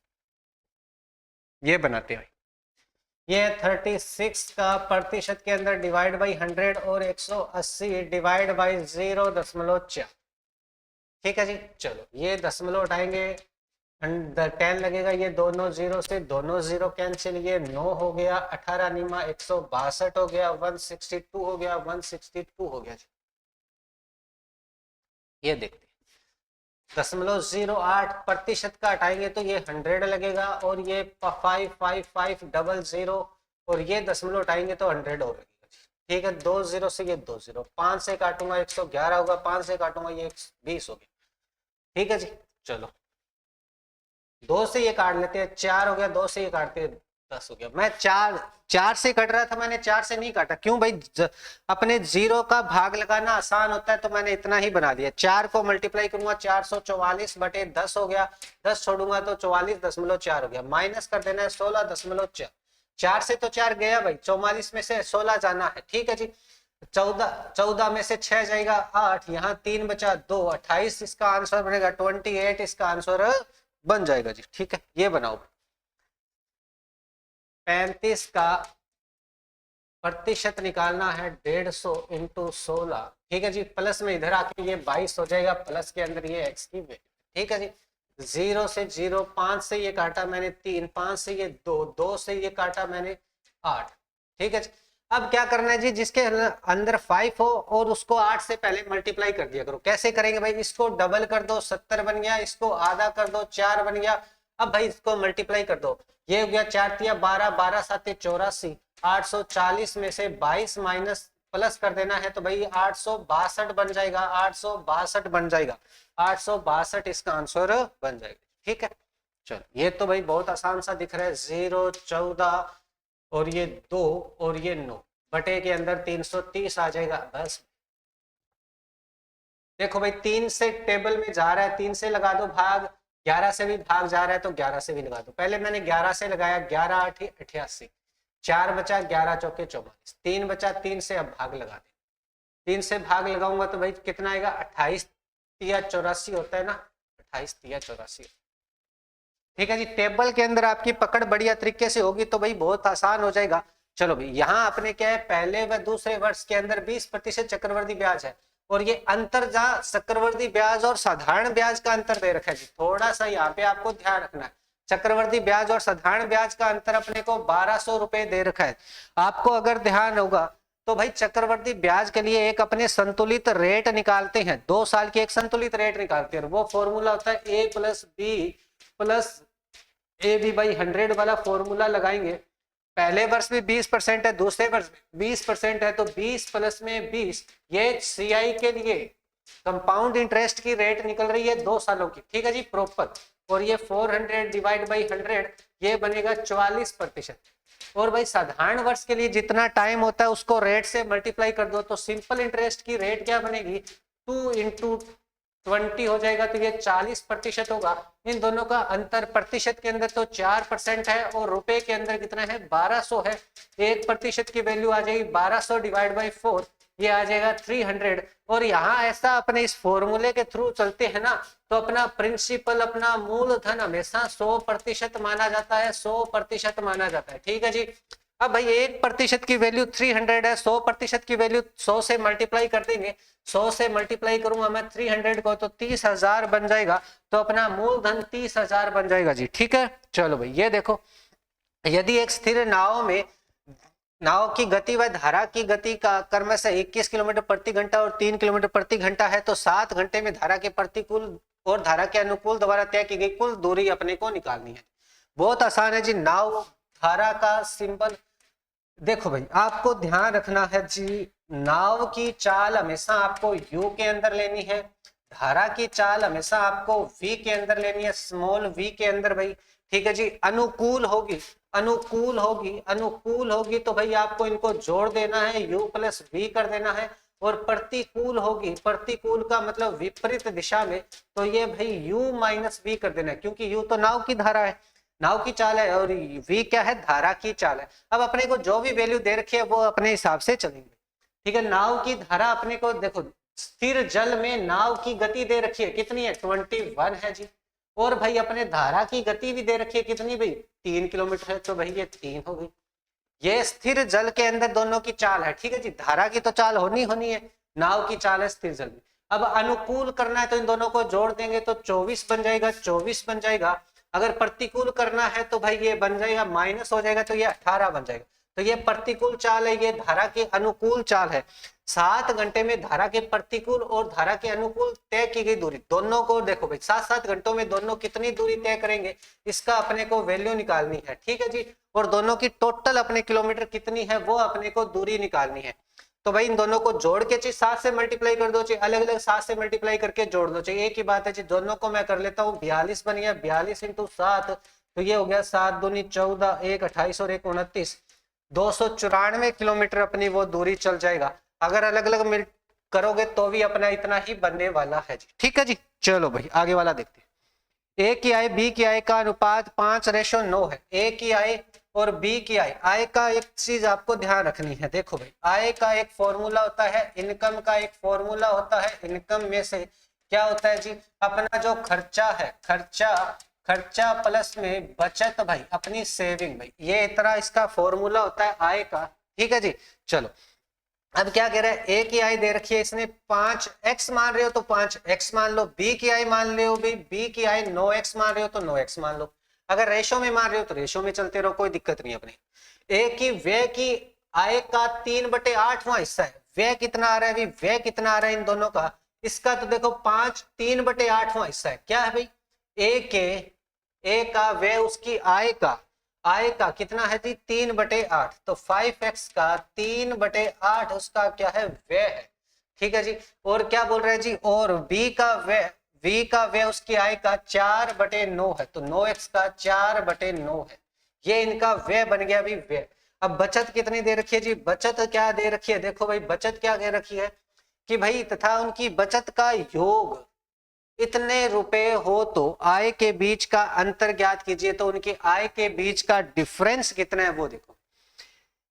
ये बनाते हैं, ये 36 का प्रतिशत के अंदर डिवाइड बाई 100 और 180 डिवाइड बाई 0.4। ठीक है जी चलो ये दशमलव उठाएंगे, 10 लगेगा, ये दोनों 0 से दोनों 0 कैंसिल, ये 9 हो गया, 18 निमा 162 हो गया, 162 हो गया, 162 हो गया जी। ये देखते हैं, 0.08 प्रतिशत का हटाएंगे तो ये 100 लगेगा, और ये 5550 और ये दशमलव उठाएंगे तो 100 और लगेगा। ठीक है, 2 0 से ये 2 0, 5 से काटूंगा 111 होगा, 5 से काटूंगा ये 20 हो गया। ठीक है जी चलो 2 से ये काट लेते हैं, 4 हो गया, 2 से ये काटते हैं 10 हो गया। मैं 4 से कट रहा था, मैंने 4 से नहीं काटा, क्यों भाई, अपने 0 का भाग लगाना आसान होता है, तो मैंने इतना ही बना दिया। 4 को मल्टीप्लाई करूंगा 444 बटे 10 हो गया, 10 छोड़ूंगा तो 44.4 हो गया, माइनस कर देना है 16.4, 4 से तो 4 गया भाई, 44 में से 16 जाना है। ठीक है जी, 14 में से 6 जाएगा 8, यहाँ 3 बचा 2, 28 इसका आंसर बनेगा, 28 इसका आंसर बन जाएगा जी। ठीक है ये बनाओ, 35 का प्रतिशत निकालना है 150 इंटू 16। ठीक है जी, प्लस में इधर आके ये 22 हो जाएगा, प्लस के अंदर ये x की वैल्यू। ठीक है जी, 0 से 0, 5 से ये काटा मैंने 3, 5 से ये 2, 2 से ये काटा मैंने 8। ठीक है जी, अब क्या करना है जी, जिसके अंदर 5 हो और उसको 8 से पहले मल्टीप्लाई कर दिया करो। कैसे करेंगे भाई, इसको डबल कर दो 70 बन गया, इसको आधा कर दो 4 बन गया, अब भाई इसको मल्टीप्लाई कर दो, ये हो गया 4 तिया 12, 12 7 84, 840 में से 22 माइनस प्लस कर देना है तो भाई 862 बन जाएगा, 862 बन जाएगा, 862 इसका आंसर बन जाएगा। ठीक है चलो ये तो भाई बहुत आसान सा दिख रहा है, 0 14 और ये 2 और ये 9 बटे के अंदर 330 आ जाएगा। बस देखो भाई 3 से टेबल में जा रहा है, 3 से लगा दो भाग, 11 से भी भाग जा रहा है तो 11 से भी लगा दो। पहले मैंने 11 से लगाया, 11 8 88, 4 बचा, 11 चौके 44, 3 बचा, 3 से अब भाग लगा दे, 3 से भाग लगाऊंगा तो भाई कितना आएगा, 28 तिया 84 होता है ना, 28 तिया 84। ठीक है जी, टेबल के अंदर आपकी पकड़ बढ़िया तरीके से होगी तो भाई बहुत आसान हो जाएगा। चलो भाई यहाँ अपने क्या है, पहले व दूसरे वर्ष के अंदर 20% चक्रवृद्धि ब्याज है, और ये अंतर जहाँ चक्रवर्ती ब्याज और साधारण ब्याज का अंतर दे रखा है जी, थोड़ा सा यहाँ पे आपको ध्यान रखना है। चक्रवर्ती ब्याज और साधारण ब्याज का अंतर अपने को 1200 रुपए दे रखा है। आपको अगर ध्यान होगा तो भाई चक्रवर्ती ब्याज के लिए एक अपने संतुलित रेट निकालते हैं, 2 साल की एक संतुलित रेट निकालते हैं, वो फॉर्मूला होता है ए प्लस बी बाई 100 वाला फॉर्मूला लगाएंगे। पहले वर्ष में 20% है, दूसरे वर्ष में 20% है, तो 20 प्लस में 20, ये सीआई के लिए कंपाउंड इंटरेस्ट की रेट निकल रही है 2 सालों की, ठीक है जी, प्रॉपर। और ये 400 डिवाइड बाई 100 ये बनेगा 44%। और भाई साधारण वर्ष के लिए जितना टाइम होता है उसको रेट से मल्टीप्लाई कर दो, तो सिंपल इंटरेस्ट की रेट क्या बनेगी, 2 इंटू 20 हो जाएगा, तो ये 40% होगा। इन दोनों का अंतर प्रतिशत के अंदर तो 4% है और रुपए के अंदर कितना है, 1200 है। 1% की वैल्यू आ जाएगी 1200 डिवाइड बाई 4, ये आ जाएगा 300। और यहाँ ऐसा अपने इस फॉर्मूले के थ्रू चलते हैं ना, तो अपना प्रिंसिपल, अपना मूलधन हमेशा 100% माना जाता है, 100% माना जाता है, ठीक है जी। अब भाई 1% की वैल्यू 300 है, 100% की वैल्यू 100 से मल्टीप्लाई कर देंगे, 100 से मल्टीप्लाई करूंगा मैं 300 को तो 30,000 बन जाएगा, तो अपना मूलधन 30,000 बन जाएगा जी, ठीक है। चलो भाई ये देखो, यदि एक स्थिर नाव की गति व धारा की गति का क्रम से 21 किलोमीटर प्रति घंटा और 3 किलोमीटर प्रति घंटा है, तो 7 घंटे में धारा के प्रतिकूल और धारा के अनुकूल द्वारा तय की गई कुल दूरी अपने को निकालनी है। बहुत आसान है जी। नाव धारा का सिंबल देखो भाई, आपको ध्यान रखना है जी, नाव की चाल हमेशा आपको यू के अंदर लेनी है, धारा की चाल हमेशा आपको वी के अंदर लेनी है, स्मॉल वी के अंदर भाई, ठीक है जी। अनुकूल होगी तो भाई आपको इनको जोड़ देना है, u प्लस वी कर देना है। और प्रतिकूल का मतलब विपरीत दिशा में, तो ये भाई u माइनस वी कर देना है, क्योंकि u तो नाव की धारा है, नाव की चाल है, और v क्या है, धारा की चाल है। अब अपने को जो भी वैल्यू दे रखी है वो अपने हिसाब से चलेंगे, ठीक है। नाव की धारा अपने को देखो, स्थिर जल में नाव की गति दे रखी है, कितनी है, 21 है जी। और भाई अपने धारा की गति भी दे रखी है, कितनी भाई, 3 किलोमीटर है, तो भाई ये 3 हो गई। ये स्थिर जल के अंदर दोनों की चाल है, ठीक है जी। धारा की तो चाल होनी है, नाव की चाल है स्थिर जल में। अब अनुकूल करना है तो इन दोनों को जोड़ देंगे तो 24 बन जाएगा। अगर प्रतिकूल करना है तो भाई ये बन जाएगा, माइनस हो जाएगा, तो ये 18 बन जाएगा। तो ये प्रतिकूल चाल है, ये धारा की अनुकूल चाल है। 7 घंटे में धारा के प्रतिकूल और धारा के अनुकूल तय की गई दूरी, दोनों को देखो भाई 7-7 घंटों में दोनों कितनी दूरी तय करेंगे, इसका अपने को वैल्यू निकालनी है, ठीक है जी। और दोनों की टोटल अपने किलोमीटर कितनी है वो अपने को दूरी निकालनी है। तो भाई इन दोनों को जोड़ के चाहिए 7 से मल्टीप्लाई कर दो, चाहिए अलग अलग 7 से मल्टीप्लाई करके जोड़ दो, चाहिए एक ही बात है जी। दोनों को मैं कर लेता हूँ, 42 बन गया, 42 इंटू 7, तो ये हो गया 7 दूनी 14, 1 28 और 1 29, 294 किलोमीटर अपनी वो दूरी चल जाएगा। अगर अलग अलग करोगे तो भी अपना इतना ही बनने वाला है जी, ठीक है जी। चलो भाई आगे वाला देखते हैं। ए की आय बी की आय का अनुपात 5:9 है। ए की आय और बी की आय का एक चीज आपको ध्यान रखनी है। देखो भाई, आय का एक फॉर्मूला होता है, इनकम का एक फॉर्मूला होता है। इनकम में से क्या होता है जी, अपना जो खर्चा है, खर्चा प्लस में बचत भाई, अपनी सेविंग भाई, ये इतना इसका फॉर्मूला होता है आय का, ठीक है जी। चलो अब क्या कह रहा है, ए की आय दे रखी है, इसने 5x मान रहे हो तो 5x मान लो, बी की आय मान रहे हो भाई, बी की आय 9x मान रहे हो तो 9x मान लो। अगर रेशो में मान रहे हो तो रेशो में चलते रहो, कोई दिक्कत नहीं अपने। ए की व्यय की आय का 3/8वां हिस्सा है। व्यय कितना आ रहा है, व्यय कितना आ रहा है इन दोनों का, इसका तो देखो 3/8वां हिस्सा है। क्या है भाई, ए का व्यय उसकी आय का कितना है जी, 3/8, तो 5x का 3/8 उसका क्या है, व्यय है, ठीक है जी। और क्या बोल रहे हैं जी, और v का व्यय उसकी आय का 4/9 है, तो 9x का 4/9 है, ये इनका व्यय बन गया अभी व्यय। अब बचत कितनी दे रखी है जी, बचत क्या दे रखी है, देखो भाई बचत क्या दे रखी है कि भाई तथा उनकी बचत का योग इतने रुपए हो तो आय के बीच का अंतर ज्ञात कीजिए। तो उनकी आय के बीच का डिफरेंस कितना है वो देखो,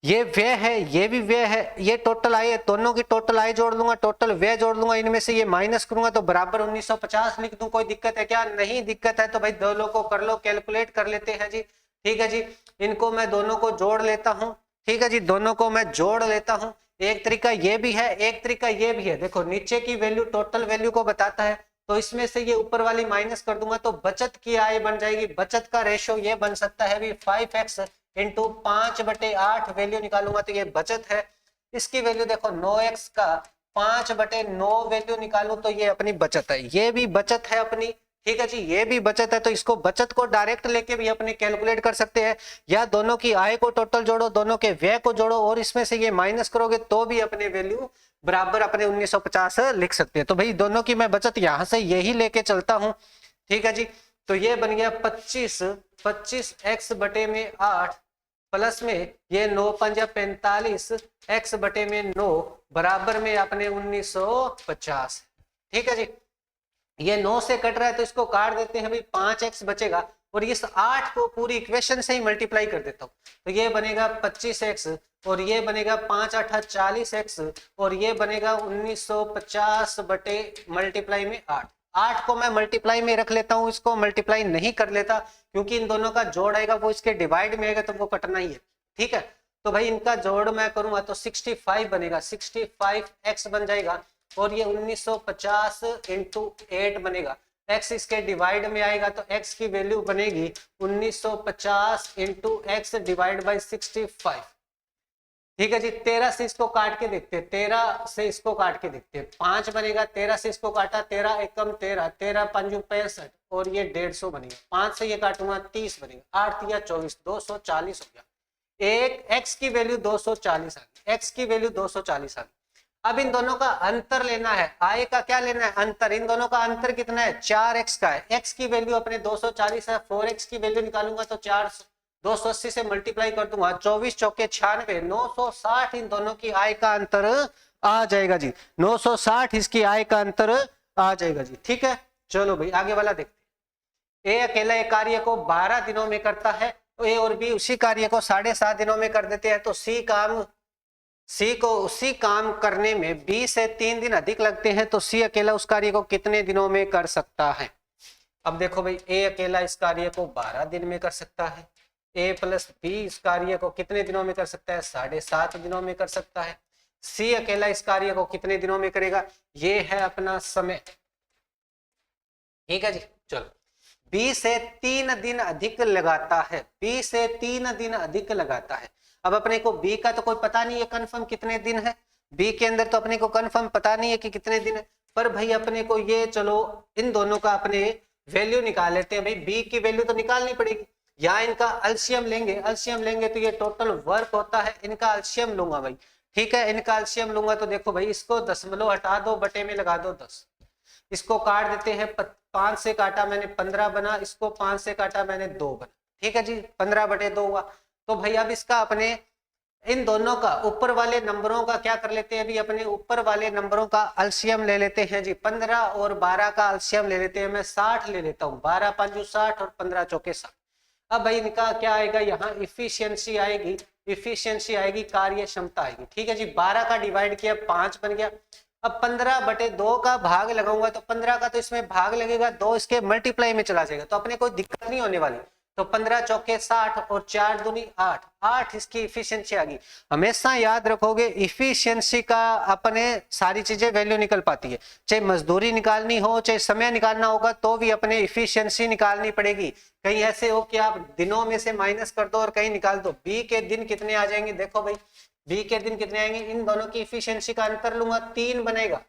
ये व्यय है, ये भी व्यय है, ये टोटल आय है, दोनों की टोटल आय जोड़ लूंगा, टोटल व्यय जोड़ लूंगा, इनमें से ये माइनस करूंगा तो बराबर 1950 लिख दूं। कोई दिक्कत है क्या, नहीं दिक्कत है तो भाई दोनों को कर लो, कैलकुलेट कर लेते हैं जी, ठीक है जी। इनको मैं दोनों को जोड़ लेता हूं, ठीक है जी, दोनों को मैं जोड़ लेता हूं। एक तरीका ये भी है, एक तरीका ये भी है। देखो नीचे की वैल्यू टोटल वैल्यू को बताता है, तो इसमें से ये ऊपर वाली माइनस कर दूंगा तो बचत की आय बन जाएगी। बचत का रेशो ये बन सकता है भी 5x इंटू 5/8 वैल्यू निकालूंगा तो ये बचत है। इसकी वैल्यू देखो 9x का 5/9 वैल्यू निकालू तो ये अपनी बचत है, ये भी बचत है अपनी। ठीक है जी, ये भी बचत है, तो इसको बचत को डायरेक्ट लेके भी अपने कैलकुलेट कर सकते हैं, या दोनों की आय को टोटल जोड़ो, दोनों के व्यय को जोड़ो और इसमें से ये माइनस करोगे तो भी अपने वैल्यू बराबर अपने 1950 लिख सकते हैं। तो भाई दोनों की मैं बचत यहां से यही लेके चलता हूं। ठीक है जी, तो ये बन गया 25x/8 प्लस में ये 9×5 = 45 x/9 बराबर में अपने 1950। ठीक है जी, ये 9 से कट रहा है तो इसको काट देते हैं भाई, 5x बचेगा और इस 8 को पूरी इक्वेशन से ही मल्टीप्लाई कर देता हूं तो ये बनेगा 25x और ये बनेगा 5×8 = 40x और ये बनेगा 1950 बटे मल्टीप्लाई में 8। 8 को मैं मल्टीप्लाई में रख लेता हूं, इसको मल्टीप्लाई नहीं कर लेता क्योंकि इन दोनों का जोड़ आएगा वो इसके डिवाइड में आएगा तो वो कटना ही है। ठीक है, तो भाई इनका जोड़ मैं करूंगा तो 65 बनेगा, 65x बन जाएगा और ये 1950 इंटू 8 बनेगा। x इसके डिवाइड में आएगा तो x की वैल्यू बनेगी 1950 इंटू एक्स डिवाइड बाई 65। ठीक है जी, 13 से इसको काट के देखते हैं, 13 से इसको काट के देखते हैं, 5 बनेगा। 13 से इसको काटा, 13 एकम 13, 13 पंजू 65 और ये 150 बनेगा। 5 से ये काटूंगा 30 बनेगा, 8 या 24, 240 हो गया। एक x की वैल्यू 240 आ गई, x की वैल्यू 240 आ गई। अब इन दोनों का अंतर लेना है, आय का क्या लेना है, अंतर। इन दोनों का अंतर कितना है, 4x का है। x की वैल्यू अपने 240 है, 4x की वैल्यू निकालूंगा तो 280 से मल्टीप्लाई कर दूंगा, 24 चौके 96, 960 इन दोनों की आय का अंतर आ जाएगा जी। 960 इसकी आय का अंतर आ जाएगा जी। ठीक है, चलो भाई आगे वाला देखते हैं। ए अकेला एक कार्य को 12 दिनों में करता है, तो ए और बी उसी कार्य को 7.5 दिनों में कर देते हैं, तो सी को उसी काम करने में बी से 3 दिन अधिक लगते हैं, तो सी अकेला उस कार्य को कितने दिनों में कर सकता है। अब देखो भाई, ए अकेला इस कार्य को 12 दिन में कर सकता है, ए प्लस बी इस कार्य को कितने दिनों में कर सकता है, 7.5 दिनों में कर सकता है। सी अकेला इस कार्य को कितने दिनों में करेगा, ये है अपना समय। ठीक है जी, चलो बी से 3 दिन अधिक लगाता है, बी से 3 दिन अधिक लगाता है। अब अपने को बी का तो कोई पता नहीं है कंफर्म कितने दिन है, बी के अंदर तो अपने को कंफर्म पता नहीं है कि कितने दिन है, पर भाई अपने को ये चलो इन दोनों का अपने वैल्यू निकाल लेते हैं। भाई बी की वैल्यू तो निकालनी पड़ेगी, या इनका अल्सियम लेंगे, अल्सियम लेंगे तो ये टोटल वर्क होता है, इनका अल्सियम लूंगा भाई। ठीक है, इनका अल्सियम लूंगा तो देखो भाई, इसको दशमलव हटा दो, बटे में लगा दो 10, इसको काट देते हैं, 5 से काटा मैंने 15 बना, इसको 5 से काटा मैंने 2 बना। ठीक है जी, 15/2 हुआ। तो भाई अब इसका अपने इन दोनों का ऊपर वाले नंबरों का क्या कर लेते हैं, अभी अपने ऊपर वाले नंबरों का अल्सियम ले लेते हैं जी। 15 और 12 का अल्सियम ले लेते हैं, मैं 60 ले लेता हूँ, 12 पंजू 60 और 15 चौके 60। अब भाई इनका क्या आएगा, यहाँ इफिशियंसी आएगी, इफिशियंसी आएगी, कार्य क्षमता आएगी। ठीक है जी, 12 का डिवाइड किया 5 बन गया। अब 15/2 का भाग लगाऊंगा तो 15 का तो इसमें भाग लगेगा, 2 इसके मल्टीप्लाई में चला जाएगा, तो अपने कोई दिक्कत नहीं होने वाली। तो 15 चौके 60 और 4 दूनी 8, 8 इसकी इफिशियंसी आ गई। हमेशा याद रखोगे इफिशियंसी का अपने सारी चीजें वैल्यू निकल पाती है, चाहे मजदूरी निकालनी हो, चाहे समय निकालना होगा, तो भी अपने इफिशियंसी निकालनी पड़ेगी। कहीं ऐसे हो कि आप दिनों में से माइनस कर दो और कहीं निकाल दो, बी के दिन कितने आ जाएंगे, देखो भाई बी के दिन कितने आएंगे, इन दोनों की इफिशियंसी का अंतर लूंगा, 3 बनेगा,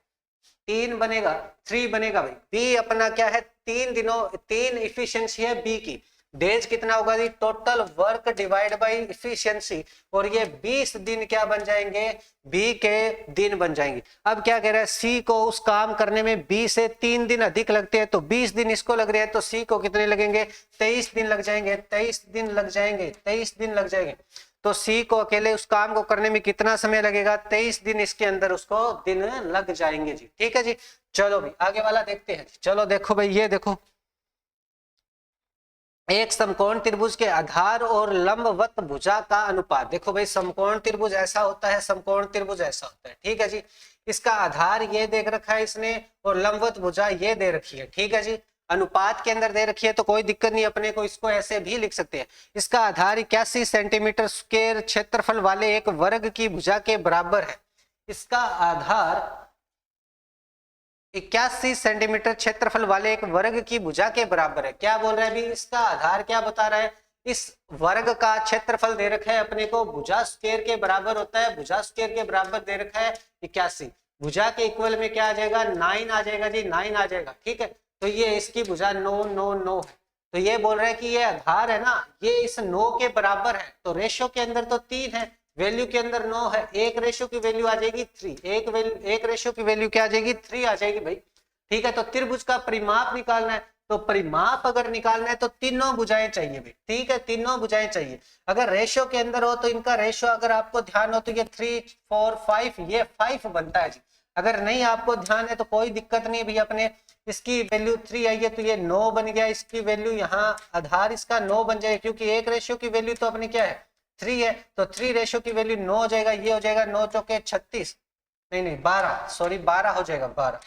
3 बनेगा, 3 बनेगा भाई। बी अपना क्या है, 3 दिनों, 3 इफिशियंसी है बी की। डेज कितना होगा जी, total work divide by efficiency, और ये 20 दिन क्या बन जाएंगे, बी के दिन बन जाएंगे। अब क्या कह रहा है, सी को उस काम करने में बी से 3 दिन अधिक लगते हैं, तो 20 दिन इसको लग रहे हैं, तो सी को कितने लगेंगे, 23 दिन लग जाएंगे, 23 दिन लग जाएंगे, 23 दिन लग जाएंगे। तो सी को अकेले उस काम को करने में कितना समय लगेगा, 23 दिन इसके अंदर उसको दिन लग जाएंगे जी। ठीक है जी, चलो भाई आगे वाला देखते हैं। चलो देखो भाई, ये देखो एक समकोण त्रिभुज के आधार और लंबवत भुजा का अनुपात। देखो भाई समकोण त्रिभुज ऐसा होता है, समकोण त्रिभुज ऐसा होता है। ठीक है जी, इसका आधार ये देख रखा है इसने और लंबवत भुजा ये दे रखी है। ठीक है जी, अनुपात के अंदर दे रखी है तो कोई दिक्कत नहीं, अपने को इसको ऐसे भी लिख सकते हैं। इसका आधार 81 सेंटीमीटर स्क्वायर क्षेत्रफल वाले एक वर्ग की भुजा के बराबर है। इसका आधार 81 सेंटीमीटर क्षेत्रफल वाले एक वर्ग की भुजा के बराबर है। क्या बोल रहा है अभी, इसका आधार क्या बता रहा है, इस वर्ग का क्षेत्रफल दे रखा है अपने को, भुजा स्क्वायर के बराबर होता है, भुजा स्क्वायर के बराबर दे रखा है 81, भुजा के इक्वल में क्या आ जाएगा 9 आ जाएगा जी, 9 आ जाएगा। ठीक है, तो ये इसकी भुजा 9 9 9 है। तो ये बोल रहा है कि ये आधार है ना, ये इस 9 के बराबर है। तो रेशो के अंदर तो 3 है, वैल्यू के अंदर 9 है, एक रेशो की वैल्यू आ जाएगी 3, एक रेशो की वैल्यू क्या आ जाएगी 3 आ जाएगी भाई। ठीक है, तो त्रिभुज का परिमाप निकालना है, तो परिमाप अगर निकालना है तो तीनों भुजाएं चाहिए भाई। ठीक है, तीनों भुजाएं चाहिए। अगर रेशो के अंदर हो तो इनका रेशो अगर आपको ध्यान हो तो ये 3 4 5, ये 5 बनता है जी। अगर नहीं आपको ध्यान है तो कोई दिक्कत नहीं भाई, अपने इसकी वैल्यू 3 आई है तो ये 9 बन गया, इसकी वैल्यू यहाँ आधार इसका 9 बन जाएगा, क्योंकि एक रेशियो की वैल्यू तो अपनी क्या है 3 है, तो 3 रेशियो की वैल्यू 9 हो जाएगा, ये हो जाएगा 9 चौके 36, नहीं 12, सॉरी 12 हो जाएगा, 12,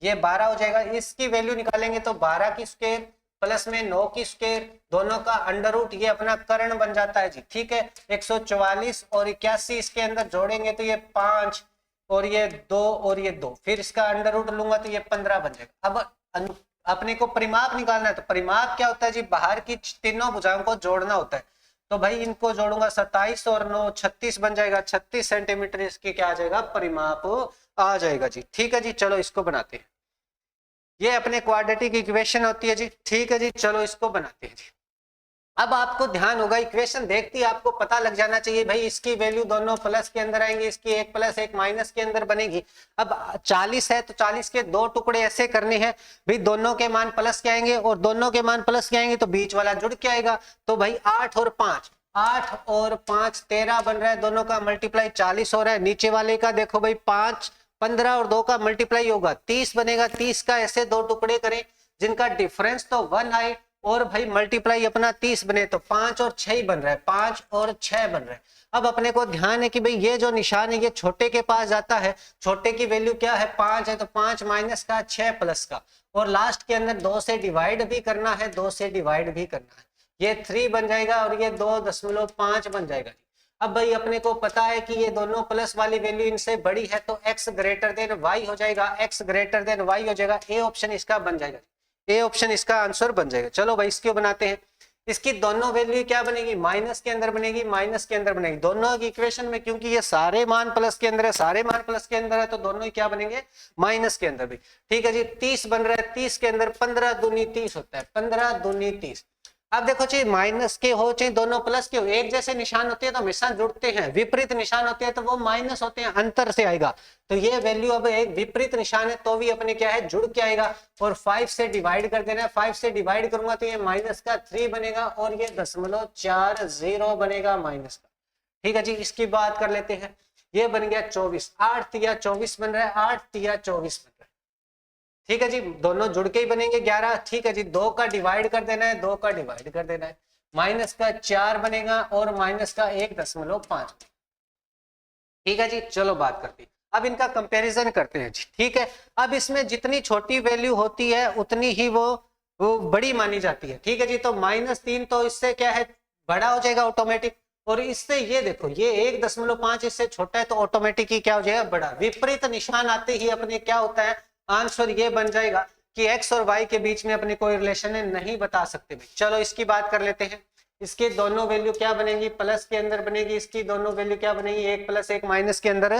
ये 12 हो जाएगा। इसकी वैल्यू निकालेंगे तो 12 की स्क्वायर प्लस में 9 की स्क्वायर, दोनों का अंडर रूट, ये अपना कर्ण बन जाता है जी। ठीक है, 144 और 81 इसके अंदर जोड़ेंगे तो ये 5 और ये 2 और ये 2, फिर इसका अंडर रूट लूंगा तो ये 15 बन जाएगा। अब अपने को परिमाप निकालना है, तो परिमाप क्या होता है जी, बाहर की तीनों भुजाओं को जोड़ना होता है। तो भाई इनको जोड़ूंगा 27 और 9 36 बन जाएगा, 36 सेंटीमीटर इसकी क्या आ जाएगा परिमाप आ जाएगा जी। ठीक है जी, चलो इसको बनाते हैं, ये अपने क्वाड्रेटिक इक्वेशन होती है जी। ठीक है जी, चलो इसको बनाते हैं जी। अब आपको ध्यान होगा, इक्वेशन देखते ही आपको पता लग जाना चाहिए भाई, इसकी वैल्यू दोनों प्लस के अंदर आएंगे, इसकी एक प्लस एक माइनस के अंदर बनेगी। अब 40 है तो 40 के दो टुकड़े ऐसे करने हैं भाई, दोनों के मान प्लस के आएंगे और दोनों के मान प्लस के आएंगे तो बीच वाला जुड़ के आएगा। तो भाई 8 और 5, 8 और 5 13 बन रहा है, दोनों का मल्टीप्लाई 40 हो रहा है। नीचे वाले का देखो भाई 5 15 और 2 का मल्टीप्लाई होगा 30 बनेगा, 30 का ऐसे दो टुकड़े करें जिनका डिफरेंस तो 1 आए और भाई मल्टीप्लाई अपना 30 बने, तो 5 और 6 ही बन रहा है, 5 और 6 बन रहा है। अब अपने को ध्यान है कि भाई ये जो निशान है ये छोटे के पास जाता है, छोटे की वैल्यू क्या है 5 है, तो 5 माइनस का 6 प्लस का, और लास्ट के अंदर 2 से डिवाइड भी करना है, 2 से डिवाइड भी करना है, ये 3 बन जाएगा और ये 2.5 बन जाएगा। अब भाई अपने को पता है कि ये दोनों प्लस वाली वैल्यू इनसे बड़ी है, तो x ग्रेटर देन y हो जाएगा, x ग्रेटर देन y हो जाएगा, ए ऑप्शन इसका बन जाएगा, ए ऑप्शन इसका आंसर बन जाएगा। चलो भाई इसको बनाते हैं, इसकी दोनों वैल्यू क्या बनेगी माइनस के अंदर बनेगी, माइनस के अंदर बनेगी दोनों की इक्वेशन में, क्योंकि ये सारे मान प्लस के अंदर है, सारे मान प्लस के अंदर है, तो दोनों ही क्या बनेंगे माइनस के अंदर भी। ठीक है जी, 30 बन रहा है, 30 के अंदर 15 दूनी 30 होता है, 15 दूनी 30। अब देखो चाहिए माइनस के हो चाहे दोनों प्लस के हो, एक जैसे निशान होते हैं तो हमेशा जुड़ते हैं, विपरीत निशान होते हैं तो वो माइनस होते हैं, अंतर से आएगा। तो ये वैल्यू अब एक विपरीत निशान है तो भी अपने क्या है जुड़ के आएगा, और 5 से डिवाइड कर देना है, 5 से डिवाइड करूंगा तो ये माइनस का 3 बनेगा और ये 0.40 बनेगा माइनस का। ठीक है जी, इसकी बात कर लेते हैं, ये बन गया 24, 8 तिया 24 बन रहा है, 8 तिया 24 बन रहा है। ठीक है जी, दोनों जुड़ के ही बनेंगे 11। ठीक है जी, 2 का डिवाइड कर देना है, 2 का डिवाइड कर देना है, माइनस का 4 बनेगा और माइनस का 1.5। ठीक है जी, चलो बात करते हैं, अब इनका कंपैरिजन करते हैं जी। ठीक है, अब इसमें जितनी छोटी वैल्यू होती है उतनी ही वो बड़ी मानी जाती है। ठीक है जी, तो -3 तो इससे क्या है बड़ा हो जाएगा ऑटोमेटिक, और इससे ये देखो ये 1.5 इससे छोटा है तो ऑटोमेटिक ही क्या हो जाएगा बड़ा। विपरीत निशान आते ही अपने क्या होता है आंसर ये बन जाएगा कि x और y के बीच में अपने कोई रिलेशन है नहीं बता सकते भाई। चलो इसकी बात कर लेते हैं, इसकी दोनों वैल्यू क्या बनेगी प्लस के अंदर बनेगी, इसकी दोनों वैल्यू क्या बनेगी एक प्लस एक माइनस के अंदर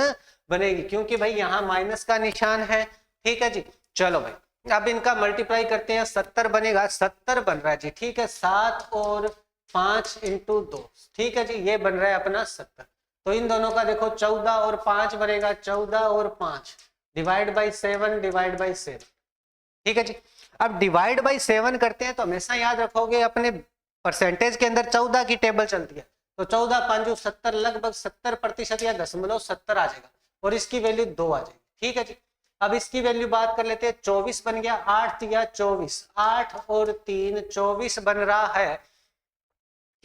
बनेगी, क्योंकि भाई यहाँ माइनस का निशान है। ठीक है जी, चलो भाई अब इनका मल्टीप्लाई करते हैं, 70 बनेगा, 70 बन रहा है जी। ठीक है, 7 और 5 इंटू 2, ठीक है जी, ये बन रहा है अपना 70। तो इन दोनों का देखो 14 और 5 बनेगा, 14 और 5 डिवाइड बाई 7 डिवाइड बाई 7। ठीक है जी, अब डिवाइड बाई 7 करते हैं तो हमेशा याद रखोगे अपने परसेंटेज के अंदर 14 की टेबल चलती है, तो 14 5 70 लगभग 70% या 0.70 आ जाएगा, और इसकी वैल्यू 2 आ जाएगी। ठीक है जी, अब इसकी वैल्यू बात कर लेते हैं, 24 बन गया, 8 या 24, 8 और 3 24 बन रहा है।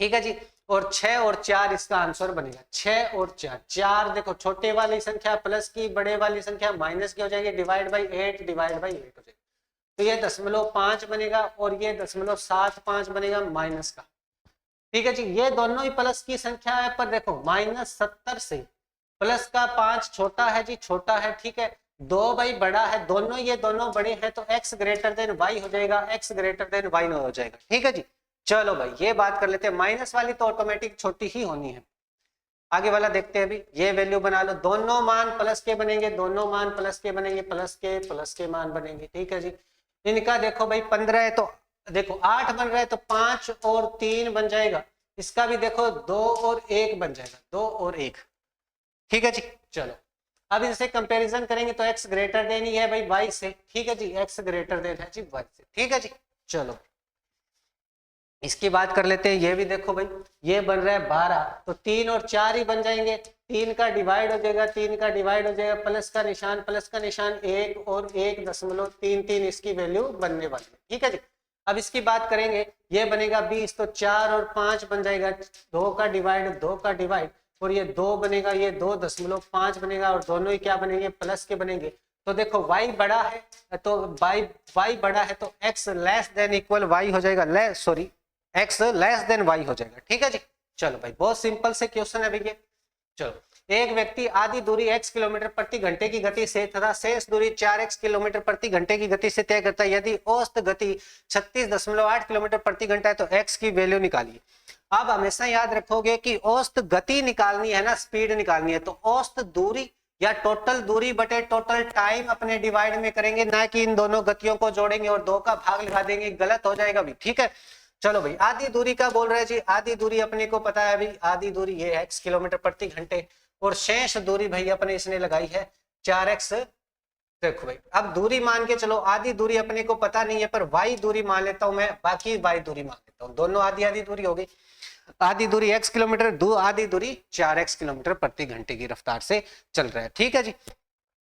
ठीक है जी, और 6 और 4 इसका आंसर बनेगा, 6 और 4, 4 देखो छोटे वाली संख्या प्लस की, बड़े वाली संख्या माइनस की हो जाएगी, डिवाइड बाई 8 डिवाइड बाई 8 हो जाएगी, तो ये 0.5 बनेगा और ये 0.75 बनेगा माइनस का। ठीक है जी, ये दोनों ही प्लस की संख्या है, पर देखो -70 से प्लस का 5 छोटा है जी, छोटा है, ठीक है। 2 भाई बड़ा है, दोनों ये दोनों बड़े हैं तो x ग्रेटर देन y हो जाएगा, x ग्रेटर देन y हो जाएगा, ठीक है जी। चलो भाई ये बात कर लेते हैं, माइनस वाली तो ऑटोमेटिक छोटी ही होनी है। आगे वाला देखते हैं अभी, ये वैल्यू बना लो, दोनों मान प्लस के बनेंगे, दोनों मान प्लस के बनेंगे, प्लस के मान बनेंगे, ठीक है जी। इनका देखो भाई 15 है तो देखो 8 बन रहा है तो 5 और 3 बन जाएगा, इसका भी देखो 2 और 1 बन जाएगा, 2 और 1, ठीक है जी। चलो अब इसे कंपैरिजन करेंगे तो x ग्रेटर देन ही है भाई y से, ठीक है जी, x ग्रेटर देन है जी y से, ठीक है जी। चलो इसकी बात कर लेते हैं, ये भी देखो भाई ये बन रहा है 12 तो 3 और 4 ही बन जाएंगे, 3 का डिवाइड हो जाएगा, 3 का डिवाइड हो जाएगा, प्लस का निशान 1 और 1.33 इसकी वैल्यू बनने वाली है, ठीक है जी। अब इसकी बात करेंगे, ये बनेगा 20 तो 4 और 5 बन जाएगा, 2 का डिवाइड और ये 2 बनेगा, ये 2.5 बनेगा और दोनों ही क्या बनेंगे, प्लस के बनेंगे। तो देखो y बड़ा है तो y बड़ा है तो x less than equal y हो जाएगा, x लेस देन y हो जाएगा, ठीक है जी। चलो भाई बहुत सिंपल से क्वेश्चन है भैया। चलो एक व्यक्ति आधी दूरी x किलोमीटर प्रति घंटे की गति से तथा शेष दूरी 4x किलोमीटर प्रति घंटे की गति से तय करता है, यदि औसत गति 36.8 किलोमीटर प्रति घंटा है तो x की वैल्यू निकालिए। अब हमेशा याद रखोगे कि औसत गति निकालनी है ना, स्पीड निकालनी है, तो औसत दूरी या टोटल दूरी बटे टोटल टाइम अपने डिवाइड में करेंगे, ना कि इन दोनों गतियों को जोड़ेंगे और 2 का भाग लगा देंगे, गलत हो जाएगा भी, ठीक है। चलो भाई आधी दूरी का बोल रहे हैं जी, आधी दूरी अपने को पता है भाई, आधी दूरी ये है x किलोमीटर प्रति घंटे और शेष दूरी भाई अपने इसने लगाई है 4x। देखो भाई अब दूरी मान के चलो, आधी दूरी अपने को पता नहीं है पर y दूरी मान लेता हूं मैं, बाकी y दूरी मान लेता हूं, दोनों आधी आधी दूरी हो गई, आधी दूरी x किलोमीटर, आधी दूरी 4x किलोमीटर प्रति घंटे की रफ्तार से चल रहा है, ठीक है जी।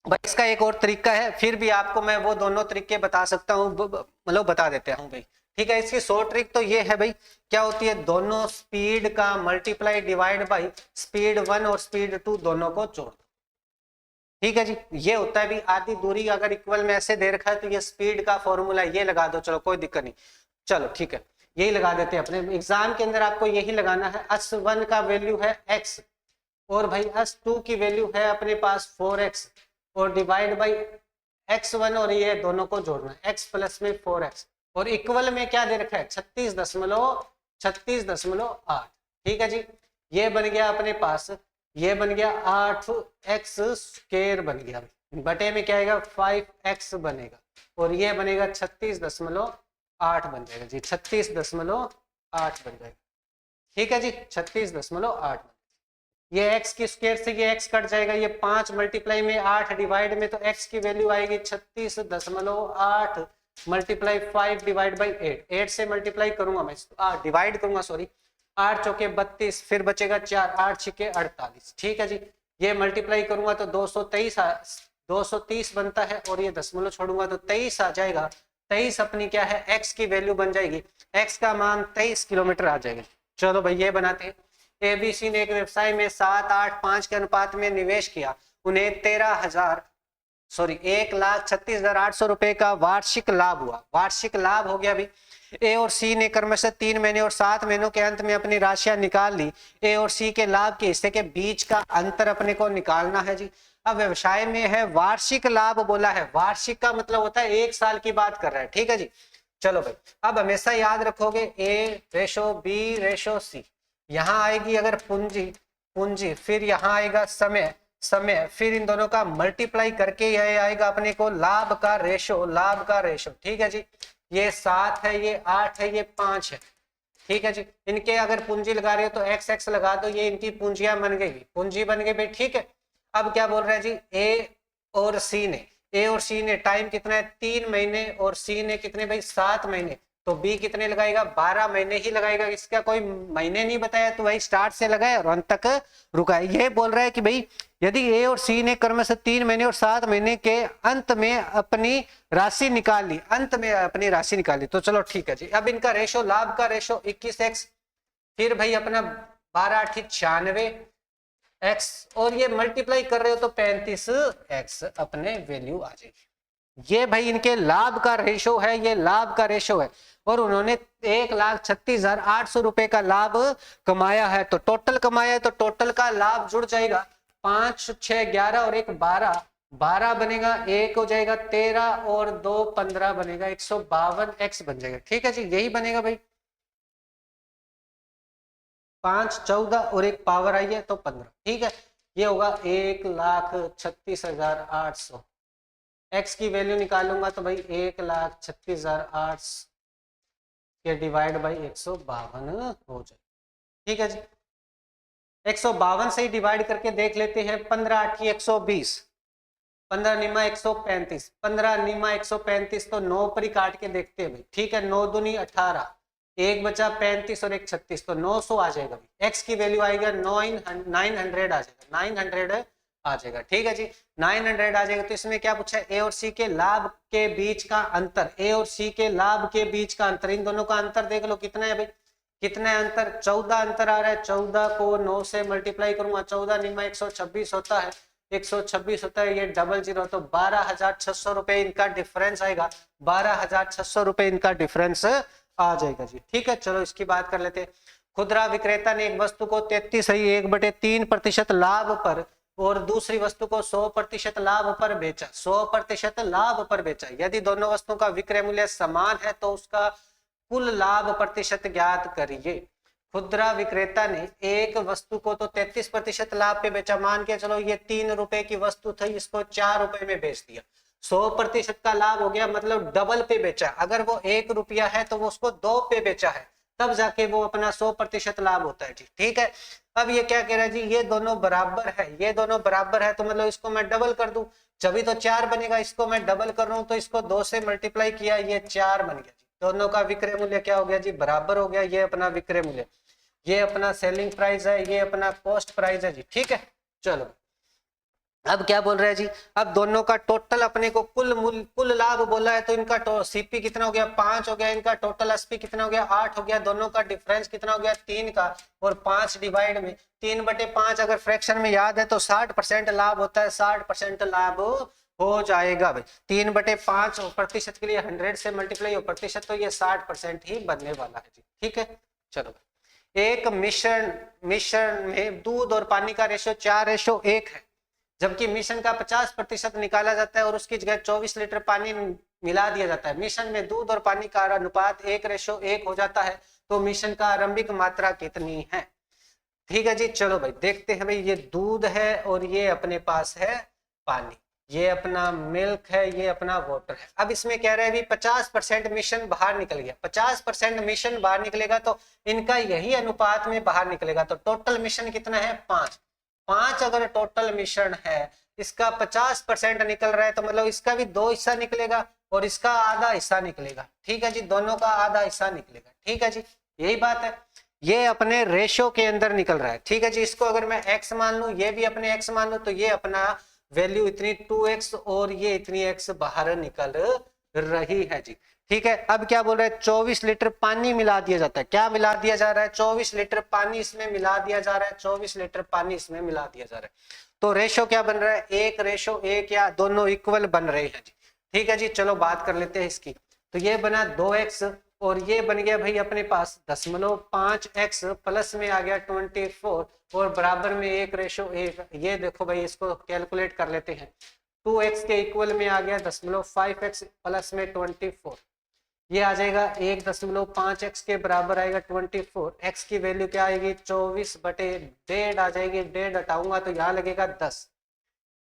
भाई इसका एक और तरीका है, फिर भी आपको मैं वो दोनों तरीके बता सकता हूँ, मतलब बता देते हूँ भाई, ठीक है। इसकी शॉर्ट ट्रिक तो ये है भाई, क्या होती है, दोनों स्पीड का मल्टीप्लाई डिवाइड बाई स्पीड 1 और स्पीड 2 दोनों को जोड़ दो, ठीक है जी। ये होता है भाई आधी दूरी अगर इक्वल में ऐसे दे रखा है तो ये स्पीड का फॉर्मूला ये लगा दो, चलो कोई दिक्कत नहीं, चलो ठीक है यही लगा देते हैं। अपने एग्जाम के अंदर आपको यही लगाना है, S1 का वैल्यू है x और भाई S2 की वैल्यू है अपने पास 4x और डिवाइड बाई x1 और ये दोनों को जोड़ना है, x प्लस में 4x और इक्वल में क्या दे रखा है 36.8, ठीक है जी। ये बन गया अपने पास, ये बन गया 8x स्क्वायर बन गया, बटे में क्या आएगा 5x बनेगा और ये बनेगा 36.8 बन जाएगा जी, 36.8 बन जाएगा, ठीक है जी, 36.8। ये x की स्क्वायर से ये x कट जाएगा, ये 5 मल्टीप्लाई में 8 डिवाइड में तो x की वैल्यू आएगी 36.8 मल्टीप्लाई 5 डिवाइड बाई 8 से मल्टीप्लाई करूंगा मैं, डिवाइड करूंगा सॉरी, 8 चौके 32 फिर बचेगा 4, 8 छिके 48, ठीक है जी। ये मल्टीप्लाई करूंगा तो 230 बनता है और ये दशमलव छोड़ूंगा तो 23 आ जाएगा, 23 अपनी क्या है x की वैल्यू बन जाएगी, x का मान 23 किलोमीटर आ जाएगा। चलो भाई ये बनाते हैं, एबीसी ने एक व्यवसाय में 7-8-5 के अनुपात में निवेश किया, उन्हें 1,36,800 रुपए का वार्षिक लाभ हुआ, वार्षिक लाभ हो गया भाई। ए और सी ने क्रमशः 3 महीने और 7 महीनों के अंत में अपनी राशियां निकाल ली, ए और सी के लाभ के हिस्से के बीच का अंतर अपने को निकालना है जी। अब व्यवसाय में है वार्षिक लाभ बोला है, वार्षिक का मतलब होता है 1 साल की बात कर रहा है, ठीक है जी। चलो भाई अब हमेशा याद रखोगे A/B/C, यहाँ आएगी अगर पूंजी फिर यहाँ आएगा समय, फिर इन दोनों का मल्टीप्लाई करके यह आएगा अपने को लाभ का रेशो, ठीक है जी। ये 7 है, ये 8 है, ये 5 है, ठीक है जी। इनके अगर पूंजी लगा रहे हो तो x लगा दो, ये इनकी पूंजियां बन गई, पूंजी बन गई भाई, ठीक है। अब क्या बोल रहे हैं जी, ए और सी ने टाइम कितना है 3 महीने और सी ने कितने भाई 7 महीने, तो बी कितने लगाएगा 12 महीने ही लगाएगा, इसका कोई महीने नहीं बताया तो वही स्टार्ट से लगाए और अंत तक रुका है। ये बोल रहा है कि भाई यदि ए और सी ने क्रमशः 3 महीने और 7 महीने के अंत में अपनी राशि निकाल ली, तो चलो ठीक है जी। अब इनका रेशो, लाभ का रेशो 21x, फिर भाई अपना 12×8 = 96x और ये मल्टीप्लाई कर रहे हो तो 35x अपने वैल्यू आ जाएगी। ये भाई इनके लाभ का रेशो है, ये लाभ का रेशो है और उन्होंने 1,36,800 रुपए का लाभ कमाया है, तो टोटल कमाया है तो टोटल का लाभ जुड़ जाएगा 5 6 11 और एक 12, 12 बनेगा, एक हो जाएगा 13 और 2 15 बनेगा, 152x बन जाएगा। ठीक है जी, यही बनेगा भाई। 5 14 और एक पावर आई है तो 15। ठीक है, ये होगा 1,36,800। x की वैल्यू निकालूंगा तो भाई 1,36,800 के डिवाइड बाई 152 हो जाए। ठीक है जी, 152 से ही डिवाइड करके देख लेते हैं। 15 8 की 120, 15 निमा 135, 15 निमा 135 तो 9 पर ही काट के देखते हैं भाई। ठीक है, 9 दूनी 18, एक बचा 35 और एक 36 तो 900 आ जाएगा भाई। x की वैल्यू आएगा 900 आ जाएगा, 900 आ जाएगा। ठीक है जी, 900 आ जाएगा। तो इसमें क्या पूछा है, ए और सी के लाभ के बीच का अंतर, ए और सी के लाभ के बीच का अंतर, इन दोनों का अंतर देख लो कितना है भाई, कितना है अंतर, 14 अंतर आ रहा है। 14 को 9 से मल्टीप्लाई करूंगा, 14 निमा 126 होता है, 126 होता है, ये 00 तो 12,600 रुपए इनका डिफरेंस आएगा, 12,600 रुपए इनका डिफरेंस आ जाएगा जी। ठीक है, चलो इसकी बात कर लेते हैं। खुदरा विक्रेता ने एक वस्तु को 33.1/3% लाभ पर और दूसरी वस्तु को 100% लाभ पर बेचा, 100% लाभ पर बेचा। यदि दोनों वस्तुओं का विक्रय मूल्य समान है तो उसका कुल लाभ प्रतिशत ज्ञात करिए। खुदरा विक्रेता ने एक वस्तु को तो 33% लाभ पे बेचा, मान के चलो ये 3 रुपए की वस्तु थी, इसको 4 रुपए में बेच दिया, 100% का लाभ हो गया, मतलब डबल पे बेचा। अगर वो 1 रुपया है तो वो उसको 2 पे बेचा है, तब जाके वो अपना 100% लाभ होता है जी। ठीक है, अब ये क्या कह रहा है जी, ये दोनों बराबर है, ये दोनों बराबर है तो मतलब इसको मैं डबल कर दूं जब तो 4 बनेगा, इसको मैं डबल कर रहा हूं तो इसको 2 से मल्टीप्लाई किया, ये 4 बन गया जी। दोनों का विक्रय मूल्य क्या हो गया जी, बराबर हो गया। ये अपना विक्रय मूल्य, ये अपना सेलिंग प्राइस है, ये अपना कॉस्ट प्राइस है जी। ठीक है, चलो अब क्या बोल रहे हैं जी, अब दोनों का टोटल अपने को कुल लाभ बोला है तो इनका सीपी कितना हो गया, 5 हो गया, इनका टोटल एसपी कितना हो गया, 8 हो गया, दोनों का डिफरेंस कितना हो गया, 3 का, और 5 डिवाइड में 3/5 अगर फ्रैक्शन में याद है तो 60% लाभ होता है, 60% लाभ हो जाएगा भाई। 3/5 प्रतिशत के लिए 100 से मल्टीप्लाई हो प्रतिशत, तो ये 60% ही बनने वाला है जी। ठीक है, चलो एक मिश्रण में दूध और पानी का रेशो 4:1 है, जबकि मिश्रण का 50% निकाला जाता है और उसकी जगह 24 लीटर पानी मिला दिया जाता है। मिश्रण में दूध और पानी का अनुपात 1:1 हो जाता है, तो मिश्रण का आरंभिक मात्रा कितनी है। ठीक है जी, चलो भाई देखते हैं भाई, ये दूध है और ये अपने पास है पानी, ये अपना मिल्क है, ये अपना वाटर है। अब इसमें कह रहे हैं भी 50% मिश्रण बाहर निकल गया, 50% मिश्रण बाहर निकलेगा तो इनका यही अनुपात में बाहर निकलेगा, तो टोटल मिश्रण कितना है, 5 अगर टोटल मिश्रण है, इसका 50% निकल रहा है तो मतलब इसका भी 2 हिस्सा निकलेगा और इसका आधा हिस्सा निकलेगा। ठीक है जी, दोनों का आधा हिस्सा निकलेगा। ठीक है जी, यही बात है, ये अपने रेशो के अंदर निकल रहा है। ठीक है जी, इसको अगर मैं x मान लूं, ये भी अपने x मान लूं, तो ये अपना वैल्यू इतनी 2x और ये इतनी x बाहर निकल रही है जी। ठीक है, अब क्या बोल रहे हैं, 24 लीटर पानी मिला दिया जाता है। क्या मिला दिया जा रहा है, 24 लीटर पानी इसमें मिला दिया जा रहा है, 24 लीटर पानी इसमें मिला दिया जा रहा है। तो रेशो क्या बन रहा है, 1:1 या दोनों इक्वल बन रहे हैं जी। ठीक है जी, चलो बात कर लेते हैं इसकी। तो ये बना 2x और ये बन गया भाई अपने पास 0.5x, प्लस में आ गया 24 और बराबर में 1:1। ये देखो भाई, इसको कैलकुलेट कर लेते हैं, 2x के इक्वल में आ गया 0.5x प्लस में 24, ये आ जाएगा 1.5x के बराबर आएगा 24। x की वैल्यू क्या आएगी, 24/1.5 आ जाएगी, 1.5 हटाऊंगा तो यहाँ लगेगा 10,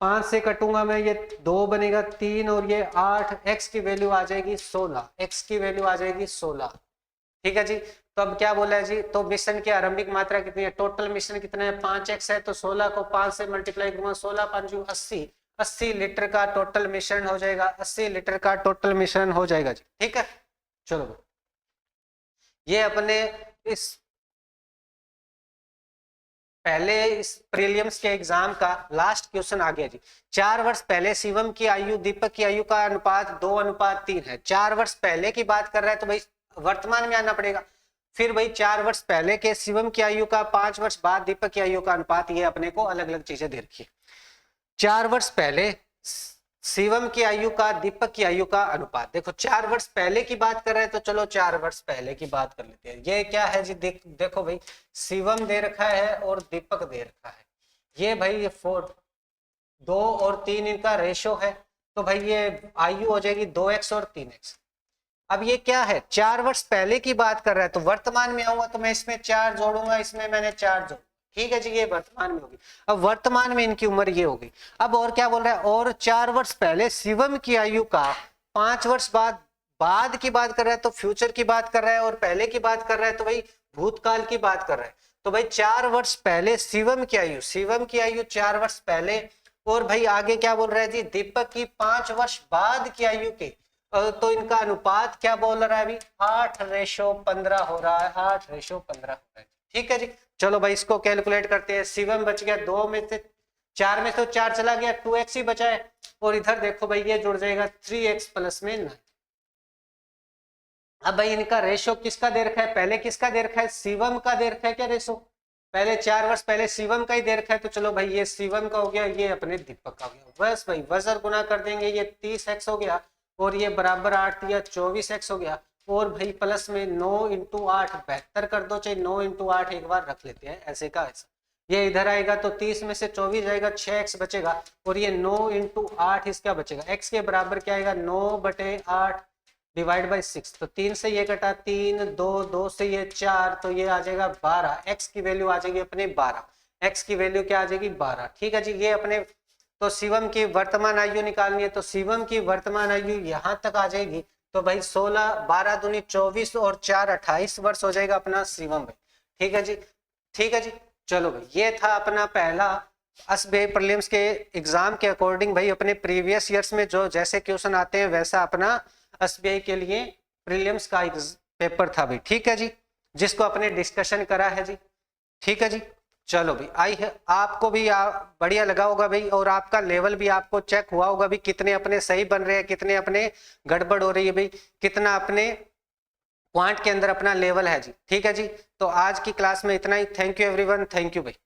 5 से कटूंगा मैं, ये 2 बनेगा 3 और ये 8, x की वैल्यू आ जाएगी 16, x की वैल्यू आ जाएगी 16। ठीक है जी, तो अब क्या बोला है जी, तो मिश्रण की आरंभिक मात्रा कितनी है, टोटल मिश्रण कितना है, 5x है, तो 16 को 5 से मल्टीप्लाई करूंगा, 16 5 80, 80 लीटर का टोटल मिश्रण हो जाएगा, 80 लीटर का टोटल मिश्रण हो जाएगा जी। ठीक है, चलो ये अपने इस पहले इस प्रीलिम्स के एग्जाम का लास्ट क्वेश्चन आ गया जी। 4 वर्ष पहले शिवम की आयु दीपक की आयु का अनुपात 2:3 है। 4 वर्ष पहले की बात कर रहा है तो भाई वर्तमान में आना पड़ेगा। फिर भाई 4 वर्ष पहले के शिवम की आयु का 5 वर्ष बाद दीपक की आयु का अनुपात, ये अपने को अलग अलग चीजें दे रखी है। 4 वर्ष पहले शिवम की आयु का दीपक की आयु का अनुपात, देखो 4 वर्ष पहले की बात कर रहे हैं तो चलो 4 वर्ष पहले की बात कर लेते हैं। ये क्या है जी, देखो भाई, शिवम दे रखा है और दीपक दे रखा है। ये भाई ये 4, 2 और 3 इनका रेशो है, तो भाई ये आयु हो जाएगी 2x और 3x। अब ये क्या है, 4 वर्ष पहले की बात कर रहा है, तो वर्तमान में आऊंगा तो मैं इसमें 4 जोड़ूंगा, इसमें मैंने 4 जोड़, ठीक है जी, ये वर्तमान में होगी। अब वर्तमान में इनकी उम्र ये होगी। अब और क्या बोल रहा है, और 4 वर्ष पहले शिवम की आयु का 5 वर्ष बाद की बात कर रहा है, तो फ्यूचर की बात कर रहा है, और पहले की बात कर रहा है तो भाई भूतकाल की बात कर रहा है। तो भाई 4 वर्ष पहले शिवम की आयु 4 वर्ष पहले, और भाई आगे क्या बोल रहा है जी, दीपक की 5 वर्ष बाद की आयु के, तो इनका अनुपात क्या बोल रहा है अभी, 8:15 हो रहा है, 8:15 हो रहा है, ठीक है जी। चलो भाई इसको कैलकुलेट करते हैं। शिवम बच गया 2 में से 4 में से 4 चला गया, 2x ही बचा है, और इधर देखो भाई ये जुड़ जाएगा 3x प्लस में 9। अब भाई इनका रेशो किसका दे रखा है, पहले किसका दे रखा है, शिवम का दे रखा है क्या रेशो, पहले 4 वर्ष पहले शिवम का ही दे रखा है, तो चलो भाई ये शिवम का हो गया, ये अपने दीपक का हो गया, बस भाई वजन गुना कर देंगे, ये 30x हो गया, और ये बराबर 8 दिया 24x हो गया, और भाई प्लस में 9 × 8 72 कर दो, चाहे 9 × 8 एक बार रख लेते हैं, ऐसे का ऐसा, ये इधर आएगा तो 30 में से 24 जाएगा, 6x बचेगा, और ये 9 × 8 इसका बचेगा, x के बराबर क्या आएगा, 9/8 डिवाइड बाई 6, तो 3 से ये कटा 3, 2 से ये 4, तो ये आ जाएगा 12, x की वैल्यू आ जाएगी अपने 12, x की वैल्यू क्या आ जाएगी 12, ठीक है जी। ये अपने, तो शिवम की वर्तमान आयु निकालनी है, तो शिवम की वर्तमान आयु यहाँ तक आ जाएगी, तो भाई 16, 12 दूनी 24 और 4 28 वर्ष हो जाएगा अपना शिवम भाई, ठीक है जी, ठीक है जी। चलो भाई ये था अपना पहला एसबीआई प्रीलिम्स के एग्जाम के अकॉर्डिंग भाई अपने प्रीवियस ईयर्स में जो जैसे क्वेश्चन आते हैं वैसा अपना एसबीआई के लिए प्रीलिम्स का पेपर था भाई, ठीक है जी, जिसको अपने डिस्कशन करा है जी, ठीक है जी। चलो भाई आई है आपको भी बढ़िया लगा होगा भाई, और आपका लेवल भी आपको चेक हुआ होगा भाई, कितने अपने सही बन रहे हैं, कितने अपने गड़बड़ हो रही है भाई, कितना अपने क्वांट के अंदर अपना लेवल है जी, ठीक है जी। तो आज की क्लास में इतना ही, thank you everyone, thank you भाई।